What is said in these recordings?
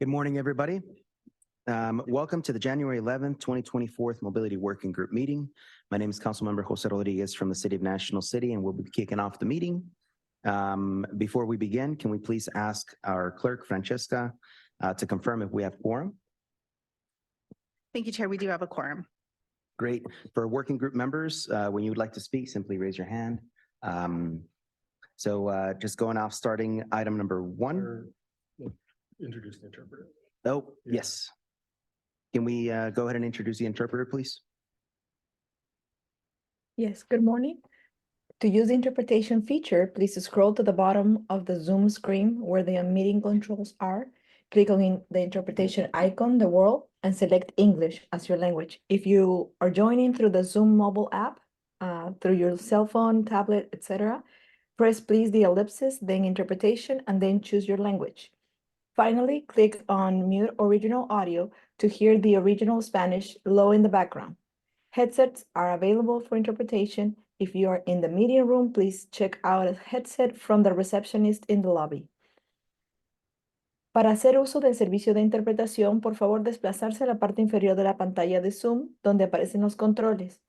Good morning, everybody. Welcome to the January 11th, 2024 Mobility Working Group meeting. My name is Councilmember Jose Rodriguez from the City of National City, and we'll be kicking off the meeting. Before we begin, can we please ask our clerk, Francesca, to confirm if we have quorum? Thank you, Chair. We do have a quorum. Great. For working group members, when you would like to speak, simply raise your hand. Just going off, starting item number 1. Introduce the interpreter. Oh, yes. Can we go ahead and introduce the interpreter, please? Yes, good morning. To use the interpretation feature, please scroll to the bottom of the Zoom screen where the meeting controls are. Click on the interpretation icon, the world, and select English as your language. If you are joining through the Zoom mobile app, through your cell phone, tablet, etc., press please the ellipsis, then interpretation, and then choose your language. Finally, click on mute original audio to hear the original Spanish low in the background. Headsets are available for interpretation. If you are in the meeting room, please check out a headset from the receptionist in the lobby. Para hacer uso del servicio de interpretación, por favor desplazarse a la parte inferior de la pantalla de Zoom, donde aparecen los controles.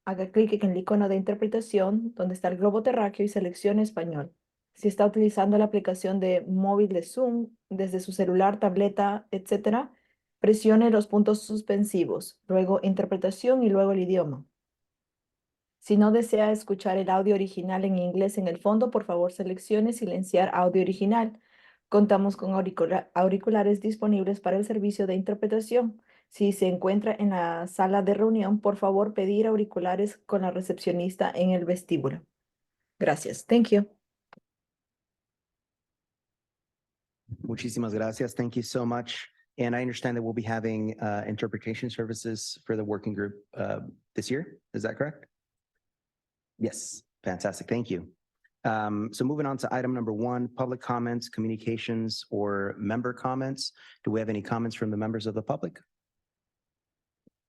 Haga clic en el icono de interpretación, donde está el globo terráqueo y seleccione español. Si está utilizando la aplicación de móvil de Zoom desde su celular, tableta, etc., presione los puntos suspensivos, luego interpretación y luego el idioma. Si no desea escuchar el audio original en inglés en el fondo, por favor seleccione silenciar audio original. Contamos con auriculares disponibles para el servicio de interpretación. Si se encuentra en la sala de reunión, por favor pedir auriculares con la recepcionista en el vestíbulo. Gracias. Thank you. Muchísimas gracias. Thank you so much. And I understand that we'll be having interpretation services for the working group this year. Is that correct? Yes. Fantastic. Thank you. So moving on to item number 1, public comments, communications, or member comments. Do we have any comments from the members of the public?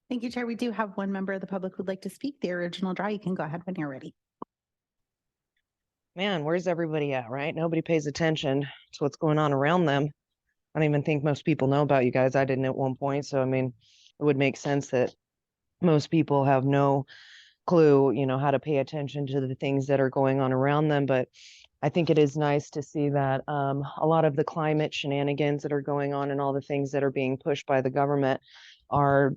Thank you, Chair. We do have one member of the public who'd like to speak. The original draw. You can go ahead when you're ready. Man, where's everybody at, right? Nobody pays attention to what's going on around them. I don't even think most people know about you guys. I didn't at one point. So, I mean, it would make sense that most people have no clue, how to pay attention to the things that are going on around them. But I think it is nice to see that a lot of the climate shenanigans that are going on and all the things that are being pushed by the government are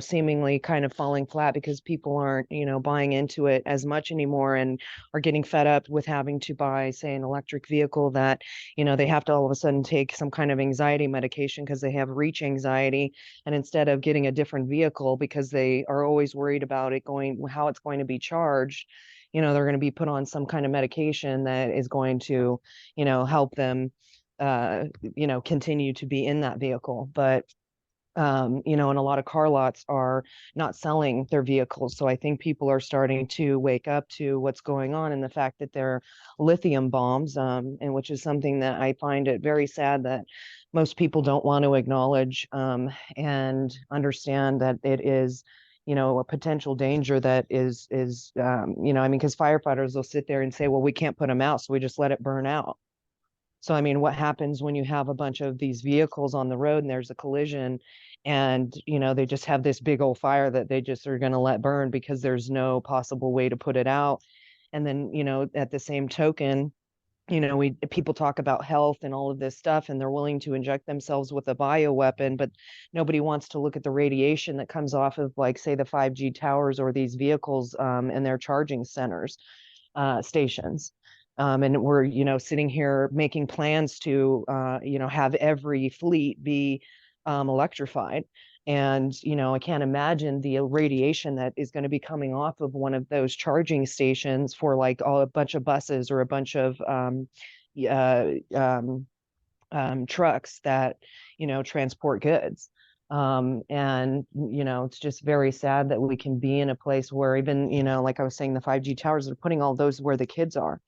seemingly kind of falling flat because people aren't, buying into it as much anymore and are getting fed up with having to buy, say, an electric vehicle that, they have to all of a sudden take some kind of anxiety medication because they have reach anxiety. And instead of getting a different vehicle because they are always worried about how it's going to be charged, they're going to be put on some kind of medication that is going to, help them, continue to be in that vehicle. But and a lot of car lots are not selling their vehicles. So I think people are starting to wake up to what's going on and the fact that they're lithium bombs, and which is something that I find it very sad that most people don't want to acknowledge and understand that it is, a potential danger that is because firefighters will sit there and say, well, we can't put them out, so we just let it burn out. So, I mean, what happens when you have a bunch of these vehicles on the road and there's a collision and, they just have this big old fire that they just are going to let burn because there's no possible way to put it out. And then, at the same token, people talk about health and all of this stuff and they're willing to inject themselves with a bioweapon, but nobody wants to look at the radiation that comes off of, like, say, the 5G towers or these vehicles and their charging centers, stations. And we're, sitting here making plans to, have every fleet be electrified. And, I can't imagine the radiation that is going to be coming off of one of those charging stations for like a bunch of buses or a bunch of trucks that, transport goods. And, it's just very sad that we can be in a place where even, like I was saying, the 5G towers are putting all those where the kids are.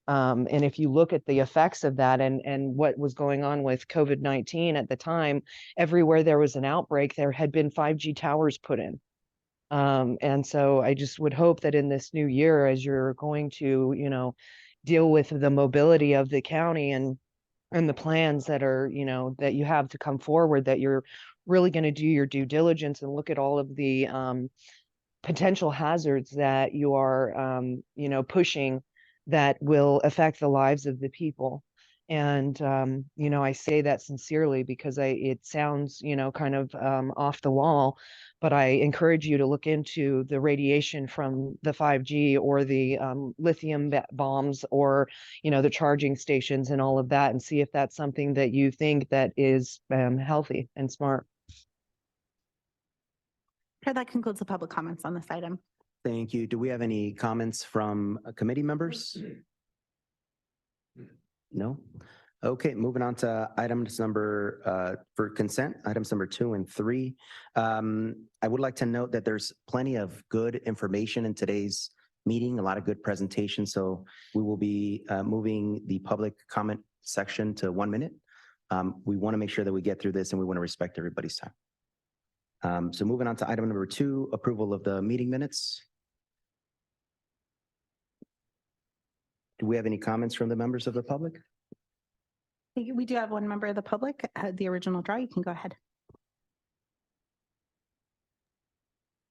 And if you look at the effects of that and what was going on with COVID-19 at the time, everywhere there was an outbreak, there had been 5G towers put in. And so I just would hope that in this new year, as you're going to, deal with the mobility of the county and and the plans that are, that you have to come forward, that you're really going to do your due diligence and look at all of the potential hazards that you are, pushing that will affect the lives of the people. And, I say that sincerely because it sounds, kind of off the wall, but I encourage you to look into the radiation from the 5G or the lithium bombs or, the charging stations and all of that, and see if that's something that you think that is healthy and smart. Chair, that concludes the public comments on this item. Thank you. Do we have any comments from committee members? No? Okay, moving on to items number for consent, items number 2 and 3. I would like to note that there's plenty of good information in today's meeting, a lot of good presentations. So we will be moving the public comment section to 1 minute. We want to make sure that we get through this and we want to respect everybody's time. So moving on to item number 2, approval of the meeting minutes. Do we have any comments from the members of the public? We do have one member of the public, the original draw. You can go ahead.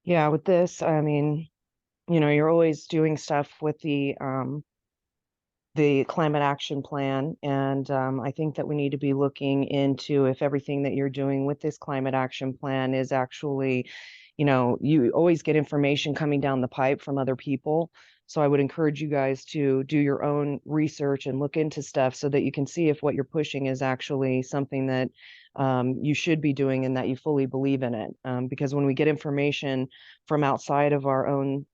Yeah, with this, I mean, you're always doing stuff with the climate action plan. And I think that we need to be looking into if everything that you're doing with this climate action plan is actually, you always get information coming down the pipe from other people. So I would encourage you guys to do your own research and look into stuff so that you can see if what you're pushing is actually something that you should be doing and that you fully believe in it. Because when we get information from outside of our own,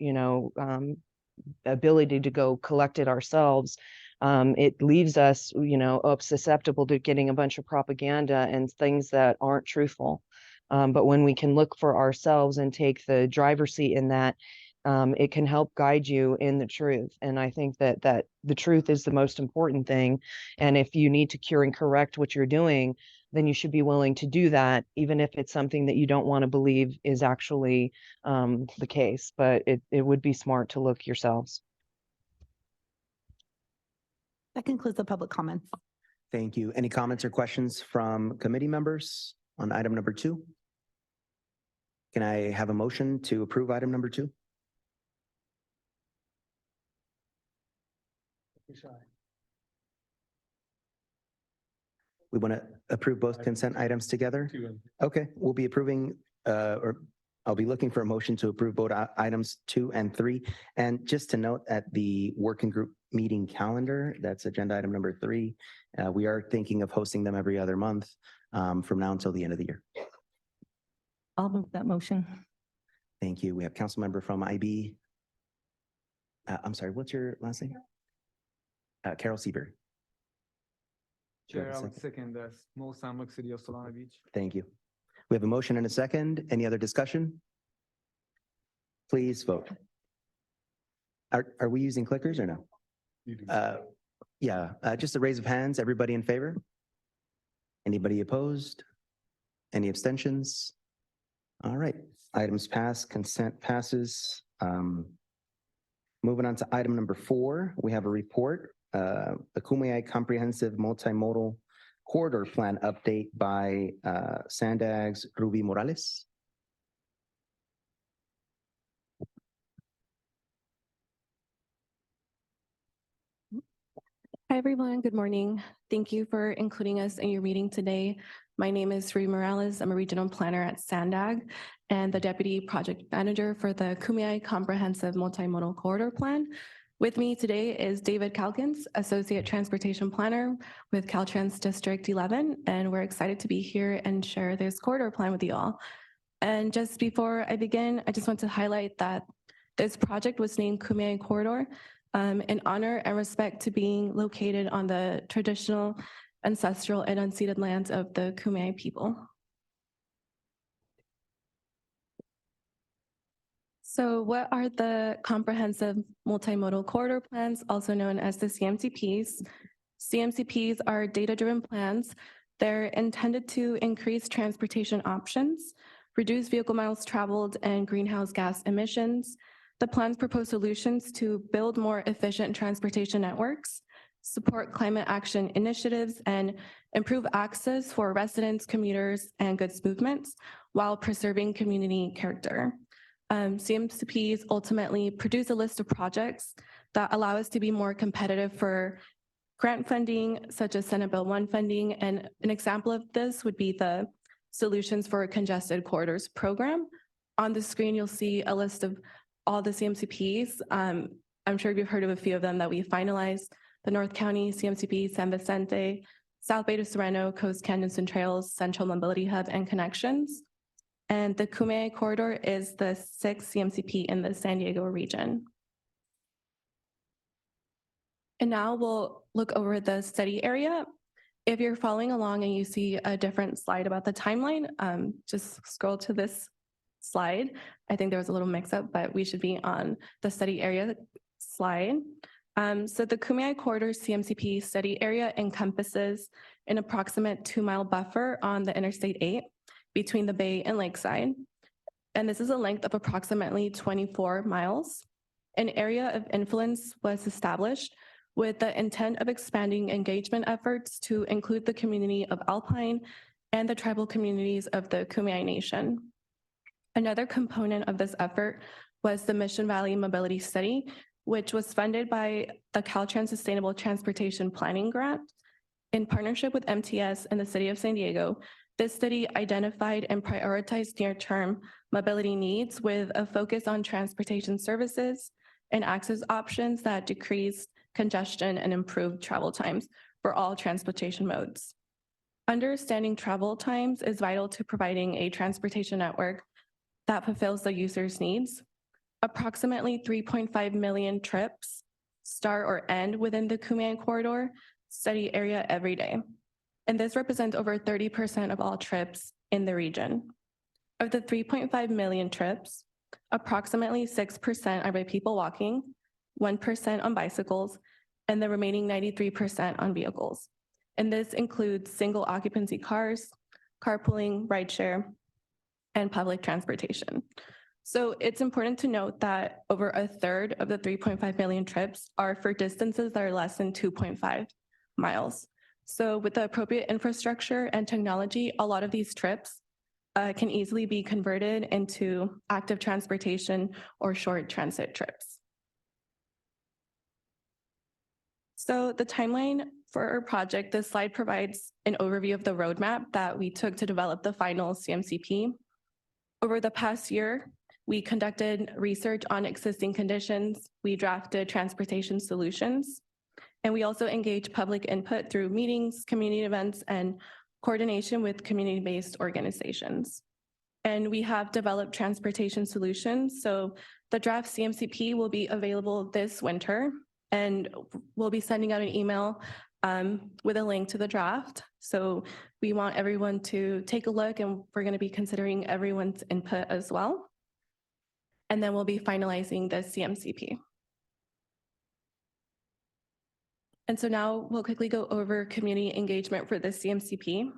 ability to go collect it ourselves, it leaves us, susceptible to getting a bunch of propaganda and things that aren't truthful. But when we can look for ourselves and take the driver's seat in that, it can help guide you in the truth. And I think that the truth is the most important thing. And if you need to cure and correct what you're doing, then you should be willing to do that, even if it's something that you don't want to believe is actually the case. But it would be smart to look yourselves. That concludes the public comments. Thank you. Any comments or questions from committee members on item number 2? Can I have a motion to approve item number 2? We want to approve both consent items together? Okay, we'll be approving, or I'll be looking for a motion to approve both items 2 and 3. And just to note at the working group meeting calendar, that's agenda item number 3. We are thinking of hosting them every other month from now until the end of the year. I'll move that motion. Thank you. We have council member from IB. I'm sorry, what's your last name? Carol Seaver. Chair, I would second the small Sandwich City of Solana Beach. Thank you. We have a motion and a second. Any other discussion? Please vote. Are we using clickers or no? Yeah, just a raise of hands. Everybody in favor? Anybody opposed? Any abstentions? All right, items pass, consent passes. Moving on to item number 4, we have a report, the Kumeyaay Comprehensive Multimodal Corridor Plan update by SANDAG's Ruby Morales. Hi, everyone. Good morning. Thank you for including us in your meeting today. My name is Ruby Morales. I'm a regional planner at SANDAG and the deputy project manager for the Kumeyaay Comprehensive Multimodal Corridor Plan. With me today is David Calkins, associate transportation planner with Caltrans District 11, and we're excited to be here and share this corridor plan with you all. And just before I begin, I just want to highlight that this project was named Kumeyaay Corridor in honor and respect to being located on the traditional, ancestral, and unceded lands of the Kumeyaay people. So what are the comprehensive multimodal corridor plans, also known as the CMCPs? CMCPs are data-driven plans. They're intended to increase transportation options, reduce vehicle miles traveled, and greenhouse gas emissions. The plans propose solutions to build more efficient transportation networks, support climate action initiatives, and improve access for residents, commuters, and goods movements while preserving community character. CMCPs ultimately produce a list of projects that allow us to be more competitive for grant funding, such as Senate Bill 1 funding. And an example of this would be the Solutions for Congested Corridors program. On the screen, you'll see a list of all the CMCPs. I'm sure you've heard of a few of them that we finalized: the North County CMCP, San Vicente, South Bay to Sereno, Coast Canyons and Trails, Central Mobility Hub, and Connections. And the Kumeyaay Corridor is the 6th CMCP in the San Diego region. And now we'll look over the study area. If you're following along and you see a different slide about the timeline, just scroll to this slide. I think there was a little mix-up, but we should be on the study area slide. So the Kumeyaay Corridor CMCP study area encompasses an approximate 2-mile buffer on the Interstate 8 between the Bay and Lakeside. And this is a length of approximately 24 miles. An area of influence was established with the intent of expanding engagement efforts to include the community of Alpine and the tribal communities of the Kumeyaay Nation. Another component of this effort was the Mission Valley Mobility Study, which was funded by the Caltrans Sustainable Transportation Planning Grant. In partnership with MTS and the City of San Diego, this study identified and prioritized near-term mobility needs with a focus on transportation services and access options that decreased congestion and improved travel times for all transportation modes. Understanding travel times is vital to providing a transportation network that fulfills the user's needs. Approximately 3.5 million trips start or end within the Kumeyaay Corridor study area every day. And this represents over 30% of all trips in the region. Of the 3.5 million trips, approximately 6% are by people walking, 1% on bicycles, and the remaining 93% on vehicles. And this includes single occupancy cars, carpooling, rideshare, and public transportation. So it's important to note that over a third of the 3.5 million trips are for distances that are less than 2.5 miles. So with the appropriate infrastructure and technology, a lot of these trips can easily be converted into active transportation or short transit trips. So the timeline for our project, this slide provides an overview of the roadmap that we took to develop the final CMCP. Over the past year, we conducted research on existing conditions, we drafted transportation solutions, and we also engaged public input through meetings, community events, and coordination with community-based organizations. And we have developed transportation solutions. So the draft CMCP will be available this winter, and we'll be sending out an email with a link to the draft. So we want everyone to take a look, and we're going to be considering everyone's input as well. And then we'll be finalizing the CMCP. And so now we'll quickly go over community engagement for this CMCP.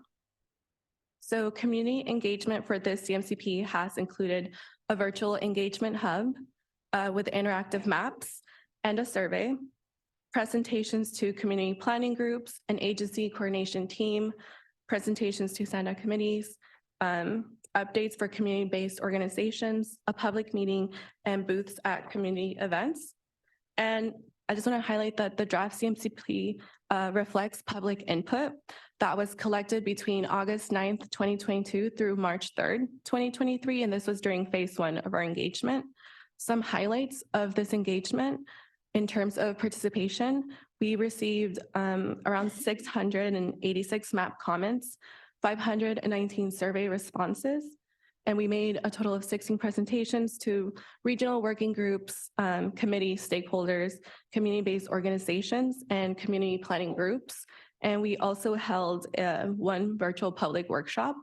So community engagement for this CMCP has included a virtual engagement hub with interactive maps and a survey, presentations to community planning groups, an agency coordination team, presentations to SANDAG committees, updates for community-based organizations, a public meeting, and booths at community events. And I just want to highlight that the draft CMCP reflects public input that was collected between August 9th, 2022 through March 3rd, 2023, and this was during phase 1 of our engagement. Some highlights of this engagement in terms of participation: we received around 686 map comments, 519 survey responses, and we made a total of 16 presentations to regional working groups, committee stakeholders, community-based organizations, and community planning groups. And we also held 1 virtual public workshop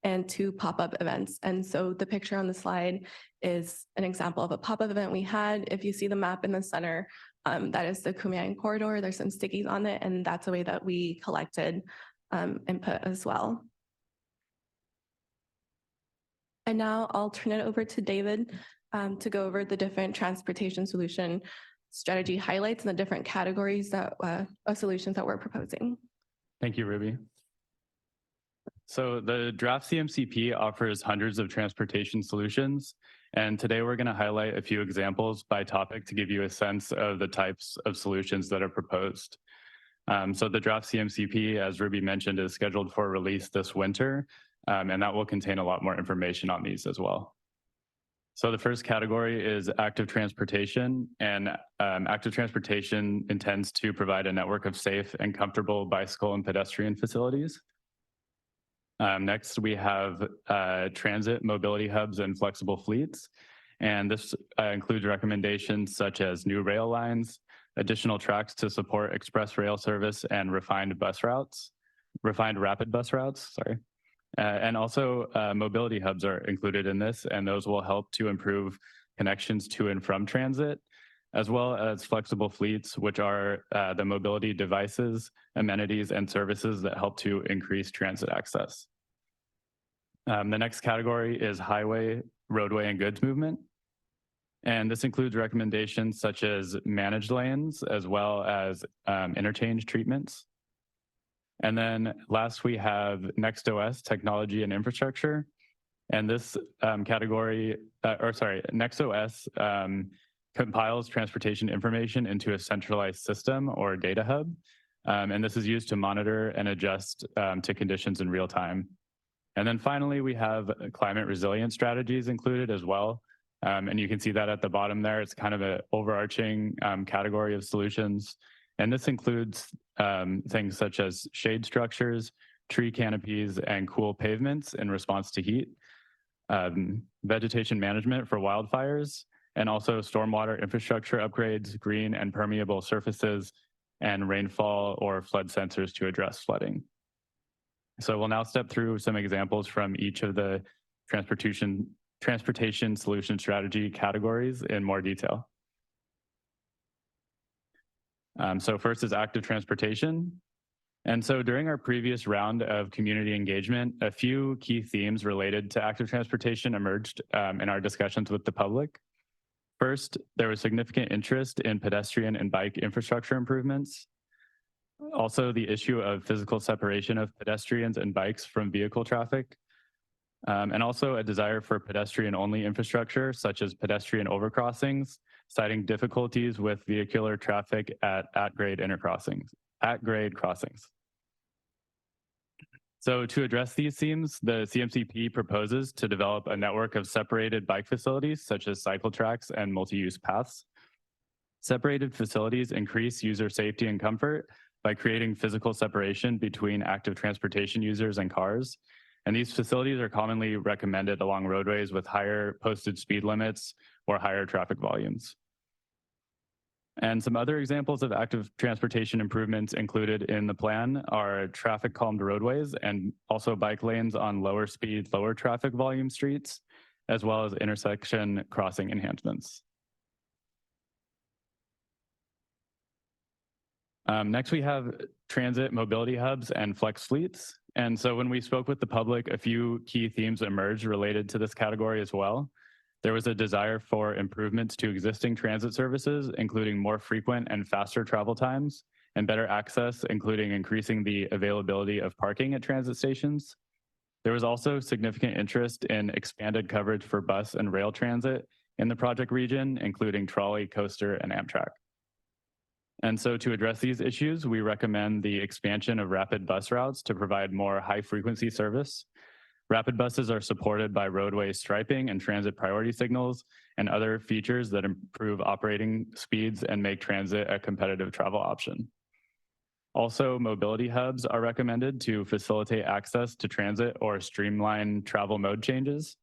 and 2 pop-up events. And so the picture on the slide is an example of a pop-up event we had. If you see the map in the center, that is the Kumeyaay Corridor. There's some stickies on it, and that's a way that we collected input as well. And now I'll turn it over to David to go over the different transportation solution strategy highlights and the different categories that of solutions that we're proposing. Thank you, Ruby. So the draft CMCP offers hundreds of transportation solutions, and today we're going to highlight a few examples by topic to give you a sense of the types of solutions that are proposed. So the draft CMCP, as Ruby mentioned, is scheduled for release this winter, and that will contain a lot more information on these as well. So the first category is active transportation, and active transportation intends to provide a network of safe and comfortable bicycle and pedestrian facilities. Next, we have transit, mobility hubs, and flexible fleets. And this includes recommendations such as new rail lines, additional tracks to support express rail service, and refined rapid bus routes, sorry. And also mobility hubs are included in this, and those will help to improve connections to and from transit, as well as flexible fleets, which are the mobility devices, amenities, and services that help to increase transit access. The next category is highway, roadway, and goods movement. And this includes recommendations such as managed lanes, as well as interchange treatments. And then last, we have NextOS, technology and infrastructure. And this category, NextOS compiles transportation information into a centralized system or data hub. And this is used to monitor and adjust to conditions in real time. And then finally, we have climate resilience strategies included as well. And you can see that at the bottom there. It's kind of an overarching category of solutions. And this includes things such as shade structures, tree canopies, and cool pavements in response to heat, vegetation management for wildfires, and also stormwater infrastructure upgrades, green and permeable surfaces, and rainfall or flood sensors to address flooding. So we'll now step through some examples from each of the transportation solution strategy categories in more detail. So first is active transportation. And so during our previous round of community engagement, a few key themes related to active transportation emerged in our discussions with the public. First, there was significant interest in pedestrian and bike infrastructure improvements. Also, the issue of physical separation of pedestrians and bikes from vehicle traffic. And also a desire for pedestrian-only infrastructure, such as pedestrian overcrossings, citing difficulties with vehicular traffic at grade crossings. So to address these themes, the CMCP proposes to develop a network of separated bike facilities, such as cycle tracks and multi-use paths. Separated facilities increase user safety and comfort by creating physical separation between active transportation users and cars. And these facilities are commonly recommended along roadways with higher posted speed limits or higher traffic volumes. And some other examples of active transportation improvements included in the plan are traffic calmed roadways and also bike lanes on lower speed, lower traffic volume streets, as well as intersection crossing enhancements. Next, we have transit mobility hubs and flex fleets. And so when we spoke with the public, a few key themes emerged related to this category as well. There was a desire for improvements to existing transit services, including more frequent and faster travel times and better access, including increasing the availability of parking at transit stations. There was also significant interest in expanded coverage for bus and rail transit in the project region, including trolley, coaster, and Amtrak. And so to address these issues, we recommend the expansion of rapid bus routes to provide more high-frequency service. Rapid buses are supported by roadway striping and transit priority signals and other features that improve operating speeds and make transit a competitive travel option. Also, mobility hubs are recommended to facilitate access to transit or streamline travel mode changes.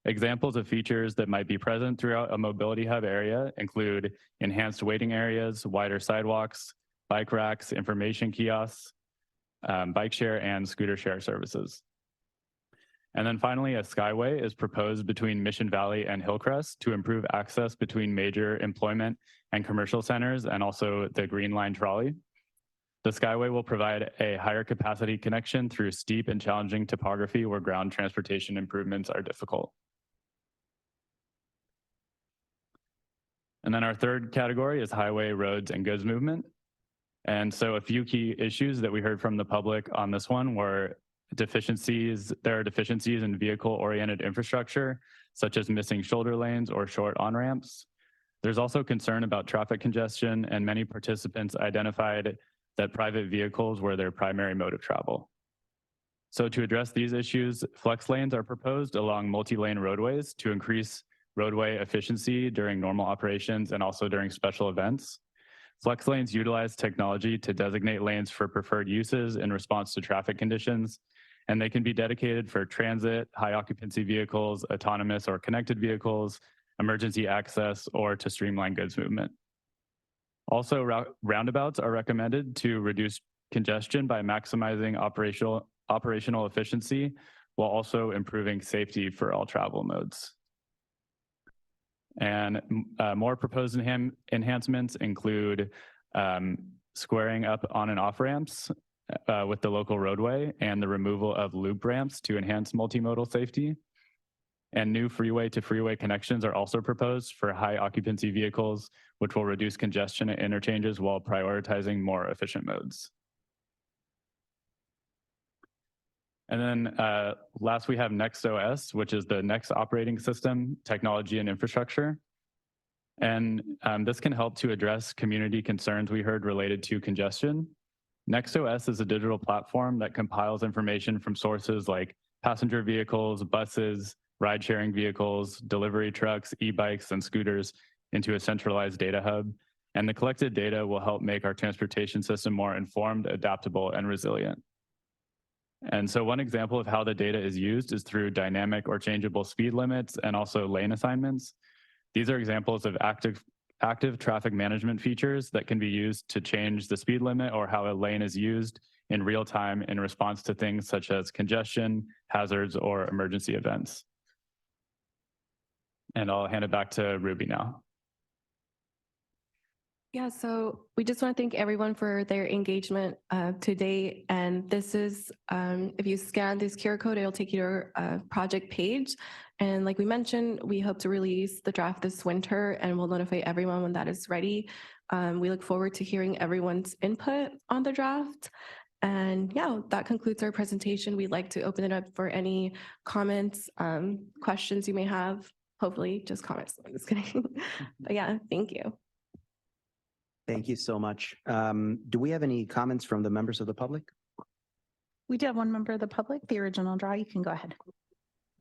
Examples of features that might be present throughout a mobility hub area include enhanced waiting areas, wider sidewalks, bike racks, information kiosks, bike share, and scooter share services. And then finally, a skyway is proposed between Mission Valley and Hillcrest to improve access between major employment and commercial centers and also the Green Line trolley. The skyway will provide a higher capacity connection through steep and challenging topography where ground transportation improvements are difficult. And then our third category is highway, roads, and goods movement. And so a few key issues that we heard from the public on this one were deficiencies. There are deficiencies in vehicle-oriented infrastructure, such as missing shoulder lanes or short on-ramps. There's also concern about traffic congestion, and many participants identified that private vehicles were their primary mode of travel. So to address these issues, flex lanes are proposed along multi-lane roadways to increase roadway efficiency during normal operations and also during special events. Flex lanes utilize technology to designate lanes for preferred uses in response to traffic conditions, and they can be dedicated for transit, high occupancy vehicles, autonomous or connected vehicles, emergency access, or to streamline goods movement. Also, roundabouts are recommended to reduce congestion by maximizing operational efficiency while also improving safety for all travel modes. And more proposed enhancements include squaring up on and off ramps with the local roadway and the removal of loop ramps to enhance multimodal safety. And new freeway to freeway connections are also proposed for high occupancy vehicles, which will reduce congestion at interchanges while prioritizing more efficient modes. And then last, we have NextOS, which is the next operating system, technology and infrastructure. And this can help to address community concerns we heard related to congestion. NextOS is a digital platform that compiles information from sources like passenger vehicles, buses, ride-sharing vehicles, delivery trucks, e-bikes, and scooters into a centralized data hub. And the collected data will help make our transportation system more informed, adaptable, and resilient. And so one example of how the data is used is through dynamic or changeable speed limits and also lane assignments. These are examples of active traffic management features that can be used to change the speed limit or how a lane is used in real time in response to things such as congestion, hazards, or emergency events. And I'll hand it back to Ruby now. Yeah, so we just want to thank everyone for their engagement today. And this is, if you scan this QR code, it'll take you to our project page. And like we mentioned, we hope to release the draft this winter, and we'll notify everyone when that is ready. We look forward to hearing everyone's input on the draft. And yeah, that concludes our presentation. We'd like to open it up for any comments, questions you may have. Hopefully just comments. I'm just kidding. But yeah, thank you. Thank you so much. Do we have any comments from the members of the public? We do have one member of the public, the original draw. You can go ahead.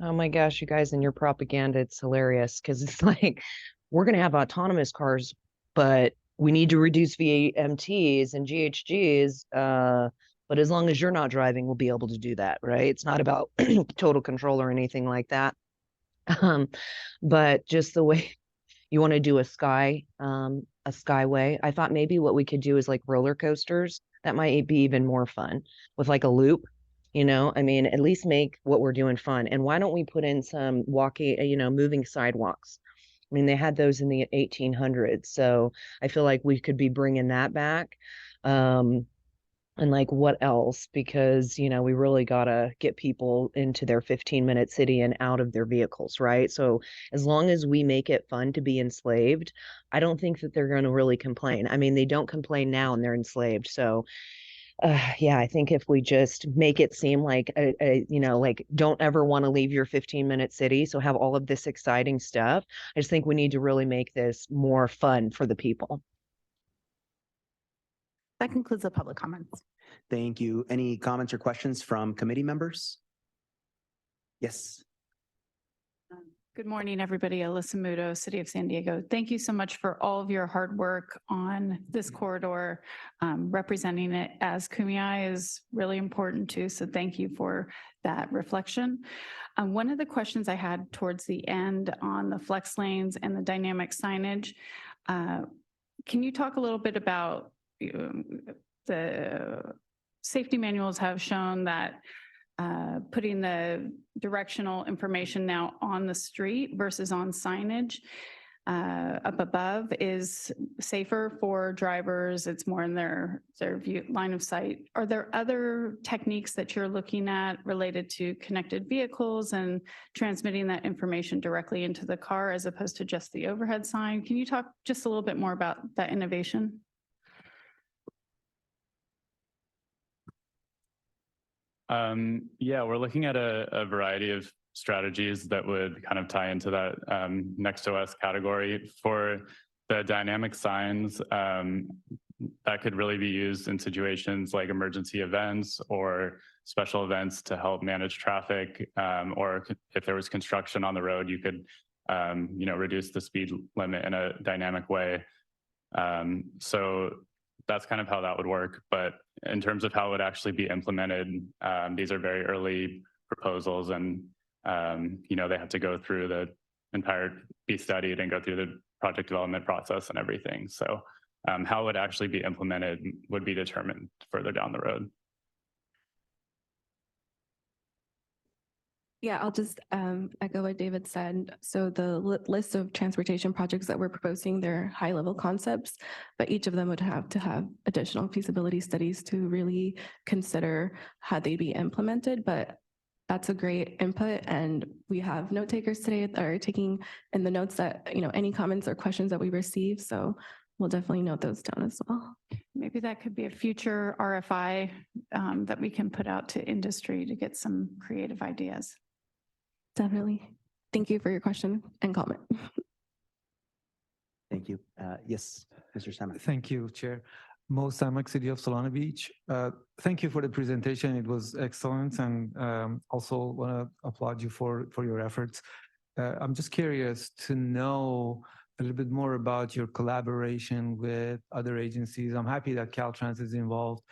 Oh my gosh, you guys and your propaganda, it's hilarious because it's like, we're going to have autonomous cars, but we need to reduce VMTs and GHGs. But as long as you're not driving, we'll be able to do that, right? It's not about total control or anything like that. But just the way you want to do a skyway, I thought maybe what we could do is like roller coasters. That might be even more fun with like a loop, you know, I mean, at least make what we're doing fun. And why don't we put in some moving sidewalks? I mean, they had those in the 1800s. So I feel like we could be bringing that back. And like, what else? Because, you know, we really got to get people into their 15-minute city and out of their vehicles, right? So as long as we make it fun to be enslaved, I don't think that they're going to really complain. I mean, they don't complain now and they're enslaved. So yeah, I think if we just make it seem like, like don't ever want to leave your 15-minute city. So have all of this exciting stuff. I just think we need to really make this more fun for the people. That concludes the public comments. Thank you. Any comments or questions from committee members? Yes. Good morning, everybody. Alyssa Muto, City of San Diego. Thank you so much for all of your hard work on this corridor. Representing it as Kumeyaay is really important too, so thank you for that reflection. One of the questions I had towards the end on the flex lanes and the dynamic signage, can you talk a little bit about the safety manuals have shown that putting the directional information now on the street versus on signage. up above is safer for drivers. It's more in their view, line of sight. Are there other techniques that you're looking at related to connected vehicles and transmitting that information directly into the car as opposed to just the overhead sign? Can you talk just a little bit more about that innovation? Yeah, we're looking at a variety of strategies that would kind of tie into that next OS category. For the dynamic signs, that could really be used in situations like emergency events or special events to help manage traffic, or if there was construction on the road, you could reduce the speed limit in a dynamic way. So that's kind of how that would work. But in terms of how it would actually be implemented, these are very early proposals, and they have to go through be studied and go through the project development process and everything. So how it would actually be implemented would be determined further down the road. Yeah, I'll just echo what David said. So the list of transportation projects that we're proposing, they're high-level concepts, but each of them would have to have additional feasibility studies to really consider how they'd be implemented. But that's a great input, and we have note takers today that are taking in the notes that any comments or questions that we receive. So we'll definitely note those down as well. Maybe that could be a future RFI that we can put out to industry to get some creative ideas. Definitely. Thank you for your question and comment. Thank you. Yes, Mr. Samak. Thank you, Chair. Mo Samak, City of Solana Beach. Thank you for the presentation. It was excellent, and also want to applaud you for your efforts. I'm just curious to know a little bit more about your collaboration with other agencies. I'm happy that Caltrans is involved.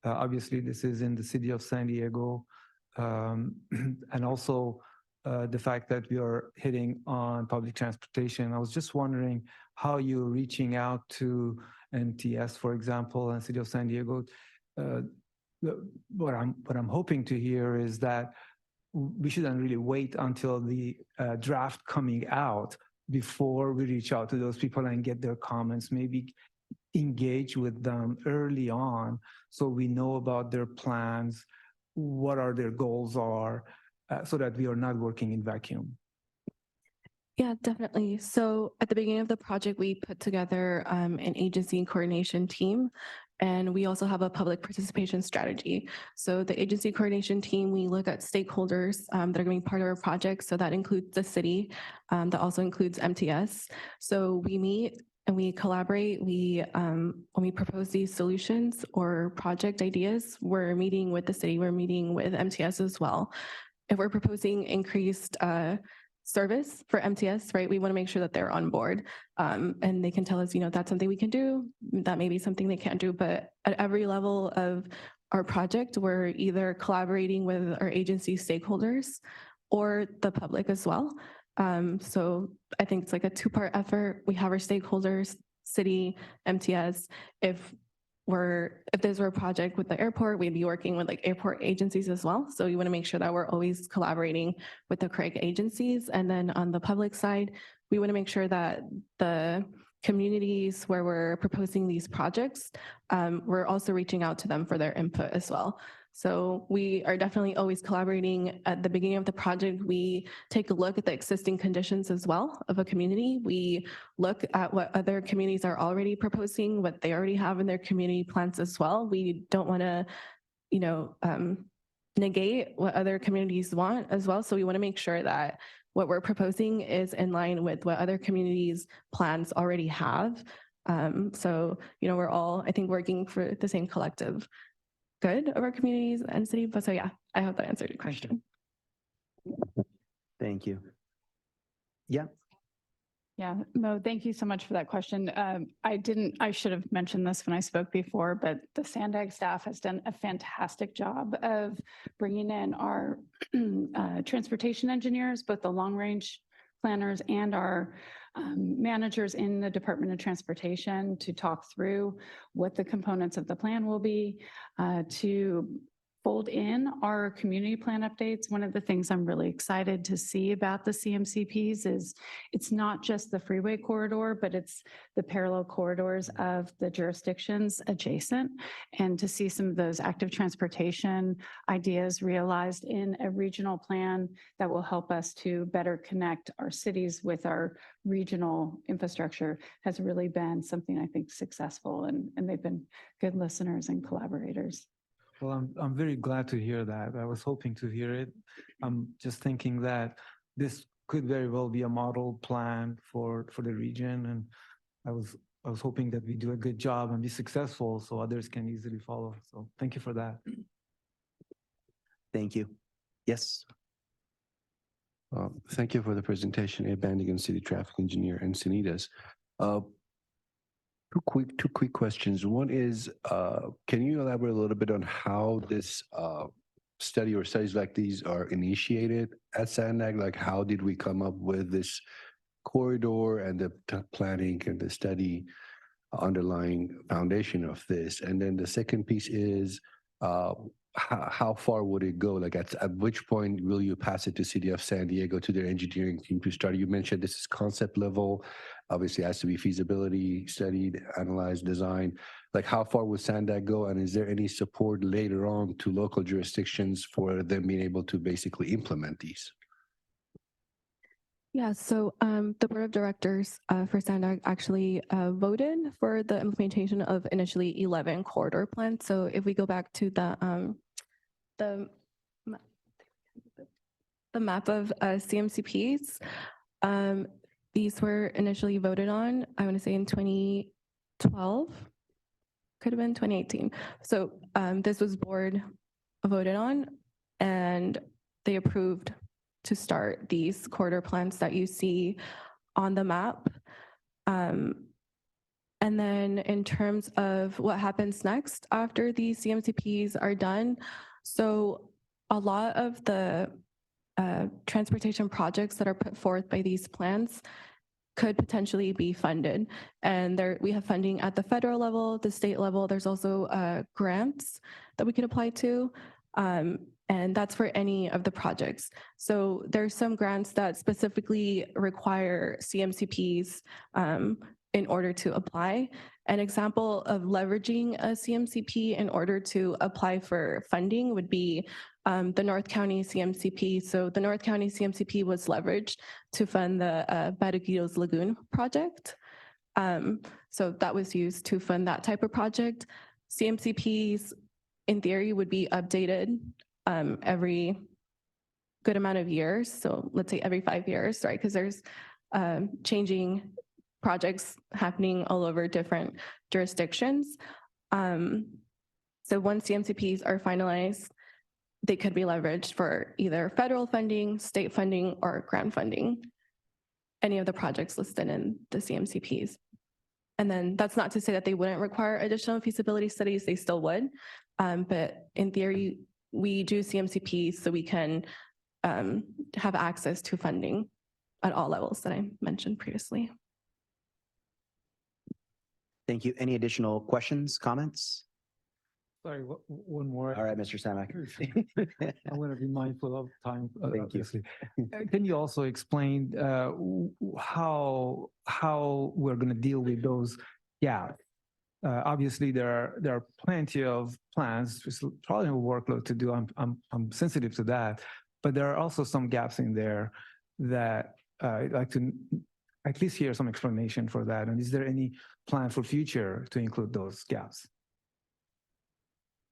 Obviously, this is in the city of San Diego, and also the fact that we are hitting on public transportation. I was just wondering how you're reaching out to MTS, for example, and City of San Diego. What I'm hoping to hear is that we shouldn't really wait until the draft coming out before we reach out to those people and get their comments. Maybe engage with them early on so we know about their plans, what are their goals are, so that we are not working in vacuum. Yeah, definitely. So at the beginning of the project, we put together an agency and coordination team, and we also have a public participation strategy. So the agency coordination team, we look at stakeholders that are going to be part of our project. So that includes the city, that also includes MTS. So we meet and we collaborate. When we propose these solutions or project ideas, we're meeting with the city, we're meeting with MTS as well. If we're proposing increased service for MTS, right, we want to make sure that they're on board, and they can tell us, that's something we can do, that may be something they can't do. But at every level of our project, we're either collaborating with our agency stakeholders or the public as well. So I think it's like a two-part effort. We have our stakeholders, city, MTS. If there's a project with the airport, we'd be working with like airport agencies as well. So we want to make sure that we're always collaborating with the correct agencies. And then on the public side, we want to make sure that the communities where we're proposing these projects, we're also reaching out to them for their input as well. So we are definitely always collaborating. At the beginning of the project, we take a look at the existing conditions as well of a community. We look at what other communities are already proposing, what they already have in their community plans as well. We don't want to, negate what other communities want as well. So we want to make sure that what we're proposing is in line with what other communities' plans already have. So, we're all, I think, working for the same collective good of our communities and city. But so yeah, I hope that answered your question. Thank you. Yeah. Yeah, Mo, thank you so much for that question. I should have mentioned this when I spoke before, but the SANDAG staff has done a fantastic job of bringing in our transportation engineers, both the long range planners and our managers in the Department of Transportation to talk through what the components of the plan will be, to fold in our community plan updates. One of the things I'm really excited to see about the CMCPs is it's not just the freeway corridor, but it's the parallel corridors of the jurisdictions adjacent, and to see some of those active transportation ideas realized in a regional plan that will help us to better connect our cities with our regional infrastructure has really been something I think successful, and they've been good listeners and collaborators. Well, I'm very glad to hear that. I was hoping to hear it. I'm just thinking that this could very well be a model plan for the region, and I was hoping that we do a good job and be successful so others can easily follow. So thank you for that. Thank you. Yes. Thank you for the presentation, Ed Bandigan, City Traffic Engineer, and Sanitas. Two quick questions. One is, can you elaborate a little bit on how this study or studies like these are initiated at SANDAG? Like, how did we come up with this corridor and the planning and the study underlying foundation of this? And then the second piece is, how far would it go? Like, at which point will you pass it to City of San Diego, to their engineering team to start? You mentioned this is concept level. Obviously, it has to be feasibility studied, analyzed, designed. Like, how far would SANDAG go? And is there any support later on to local jurisdictions for them being able to basically implement these? Yeah, so the board of directors for SANDAG actually voted for the implementation of initially 11 corridor plans. So if we go back to the map of CMCPs, these were initially voted on, I want to say in 2012, could have been 2018. So this was board voted on, and they approved to start these corridor plans that you see on the map. And then in terms of what happens next after these CMCPs are done, so a lot of the transportation projects that are put forth by these plans could potentially be funded. And we have funding at the federal level, the state level. There's also grants that we can apply to. And that's for any of the projects. So there's some grants that specifically require CMCPs in order to apply. An example of leveraging a CMCP in order to apply for funding would be the North County CMCP. So the North County CMCP was leveraged to fund the Barranquillos Lagoon project. So that was used to fund that type of project. CMCPs, in theory, would be updated every good amount of years. So let's say every 5 years, right? Because there's changing projects happening all over different jurisdictions. So once CMCPs are finalized, they could be leveraged for either federal funding, state funding, or grant funding, any of the projects listed in the CMCPs. And then that's not to say that they wouldn't require additional feasibility studies, they still would. But in theory, we do CMCPs so we can have access to funding at all levels that I mentioned previously. Thank you. Any additional questions, comments? Sorry, one more. All right, Mr. Samak. I'm going to be mindful of time. Thank you. Obviously. Can you also explain how we're going to deal with those gaps? Obviously, there are plenty of plans. There's probably a workload to do. I'm sensitive to that, but there are also some gaps in there that I'd like to at least hear some explanation for that. And is there any plan for future to include those gaps?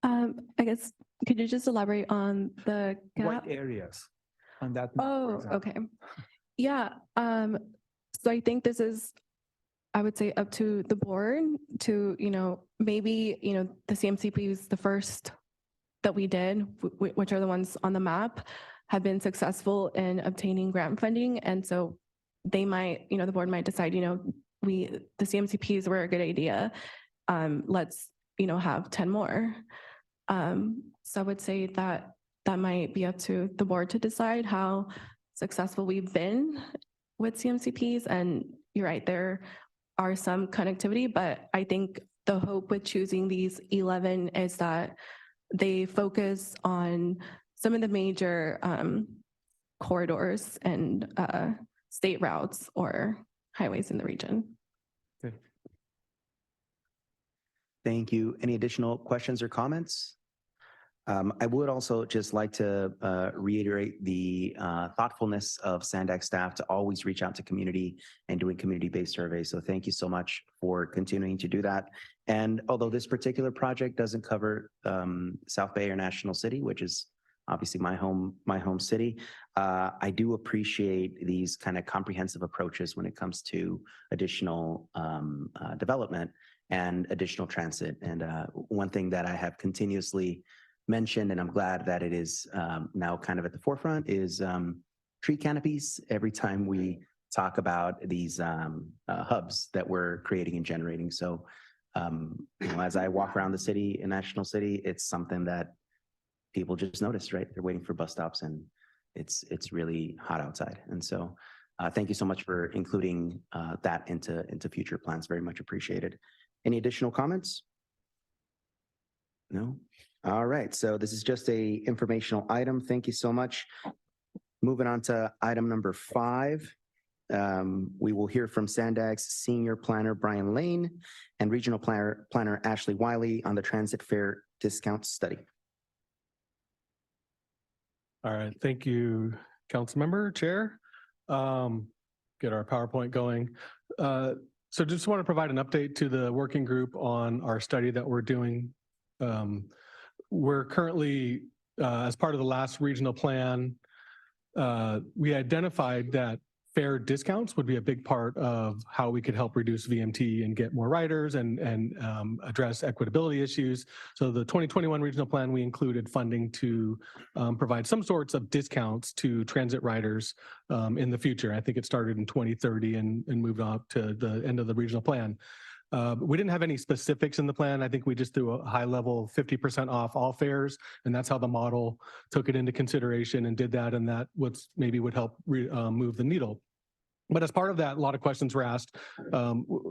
I guess, could you just elaborate on the gap? What areas on that? Oh, okay. Yeah. So I think this is, I would say, up to the board to, maybe, the CMCPs, the first that we did, which are the ones on the map, have been successful in obtaining grant funding. And so they might, the board might decide, the CMCPs were a good idea. Let's, have 10 more. So I would say that might be up to the board to decide how successful we've been with CMCPs. And you're right, there are some connectivity, but I think the hope with choosing these 11 is that they focus on some of the major corridors and state routes or highways in the region. Thank you. Any additional questions or comments? I would also just like to reiterate the thoughtfulness of SANDAG staff to always reach out to community and doing community-based surveys. So thank you so much for continuing to do that. And although this particular project doesn't cover South Bay or National City, which is obviously my home city, I do appreciate these kind of comprehensive approaches when it comes to additional development and additional transit. And one thing that I have continuously mentioned, and I'm glad that it is now kind of at the forefront, is tree canopies every time we talk about these hubs that we're creating and generating. So as I walk around the city, in National City, it's something that people just notice, right? They're waiting for bus stops and it's really hot outside. And so thank you so much for including that into future plans. Very much appreciated. Any additional comments? No? All right, so this is just a informational item. Thank you so much. Moving on to item number 5. We will hear from SANDAG's Senior Planner, Brian Lane, and Regional Planner, Ashley Wiley, on the Transit Fare Discount Study. All right, thank you, Councilmember, Chair. Get our PowerPoint going. So just want to provide an update to the working group on our study that we're doing. We're currently, as part of the last regional plan, we identified that fare discounts would be a big part of how we could help reduce VMT and get more riders and address equitability issues. So the 2021 regional plan, we included funding to provide some sorts of discounts to transit riders in the future. I think it started in 2030 and moved up to the end of the regional plan. We didn't have any specifics in the plan. I think we just threw a high level 50% off all fares, and that's how the model took it into consideration and did that, and that maybe would help move the needle. But as part of that, a lot of questions were asked,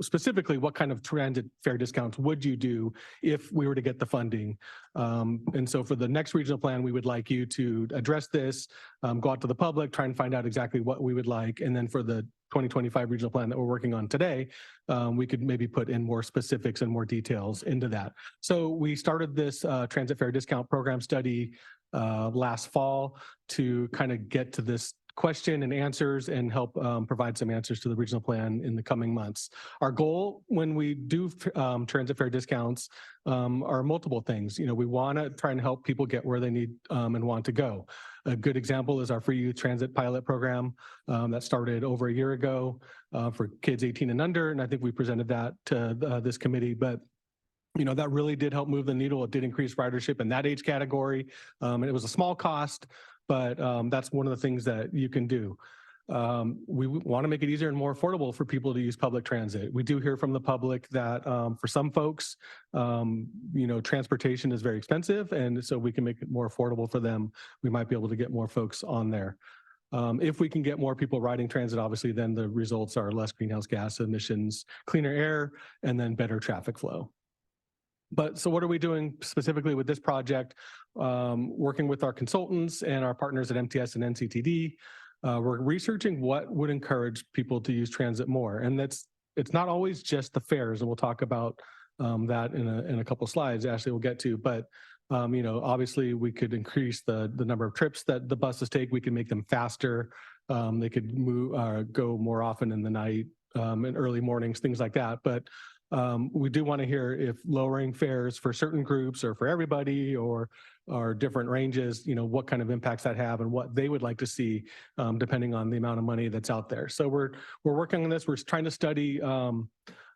specifically, what kind of transit fare discounts would you do if we were to get the funding? And so for the next regional plan, we would like you to address this, go out to the public, try and find out exactly what we would like. And then for the 2025 regional plan that we're working on today, we could maybe put in more specifics and more details into that. So we started this transit fare discount program study last fall to kind of get to this question and answers and help provide some answers to the regional plan in the coming months. Our goal when we do transit fare discounts are multiple things. You know, we want to try and help people get where they need and want to go. A good example is our free youth transit pilot program that started over a year ago for kids 18 and under, and I think we presented that to this committee. But you know, that really did help move the needle. It did increase ridership in that age category, and it was a small cost, but that's one of the things that you can do. We want to make it easier and more affordable for people to use public transit. We do hear from the public that for some folks, you know, transportation is very expensive, and so we can make it more affordable for them. We might be able to get more folks on there. If we can get more people riding transit, obviously, then the results are less greenhouse gas emissions, cleaner air, and then better traffic flow. But so what are we doing specifically with this project? Working with our consultants and our partners at MTS and NCTD, we're researching what would encourage people to use transit more. And it's not always just the fares, and we'll talk about that in a couple of slides, Ashley will get to. But you know, obviously we could increase the number of trips that the buses take. We can make them faster. They could go more often in the night and early mornings, things like that. But we do want to hear if lowering fares for certain groups or for everybody or different ranges, you know, what kind of impacts that have and what they would like to see depending on the amount of money that's out there. So we're working on this. We're trying to study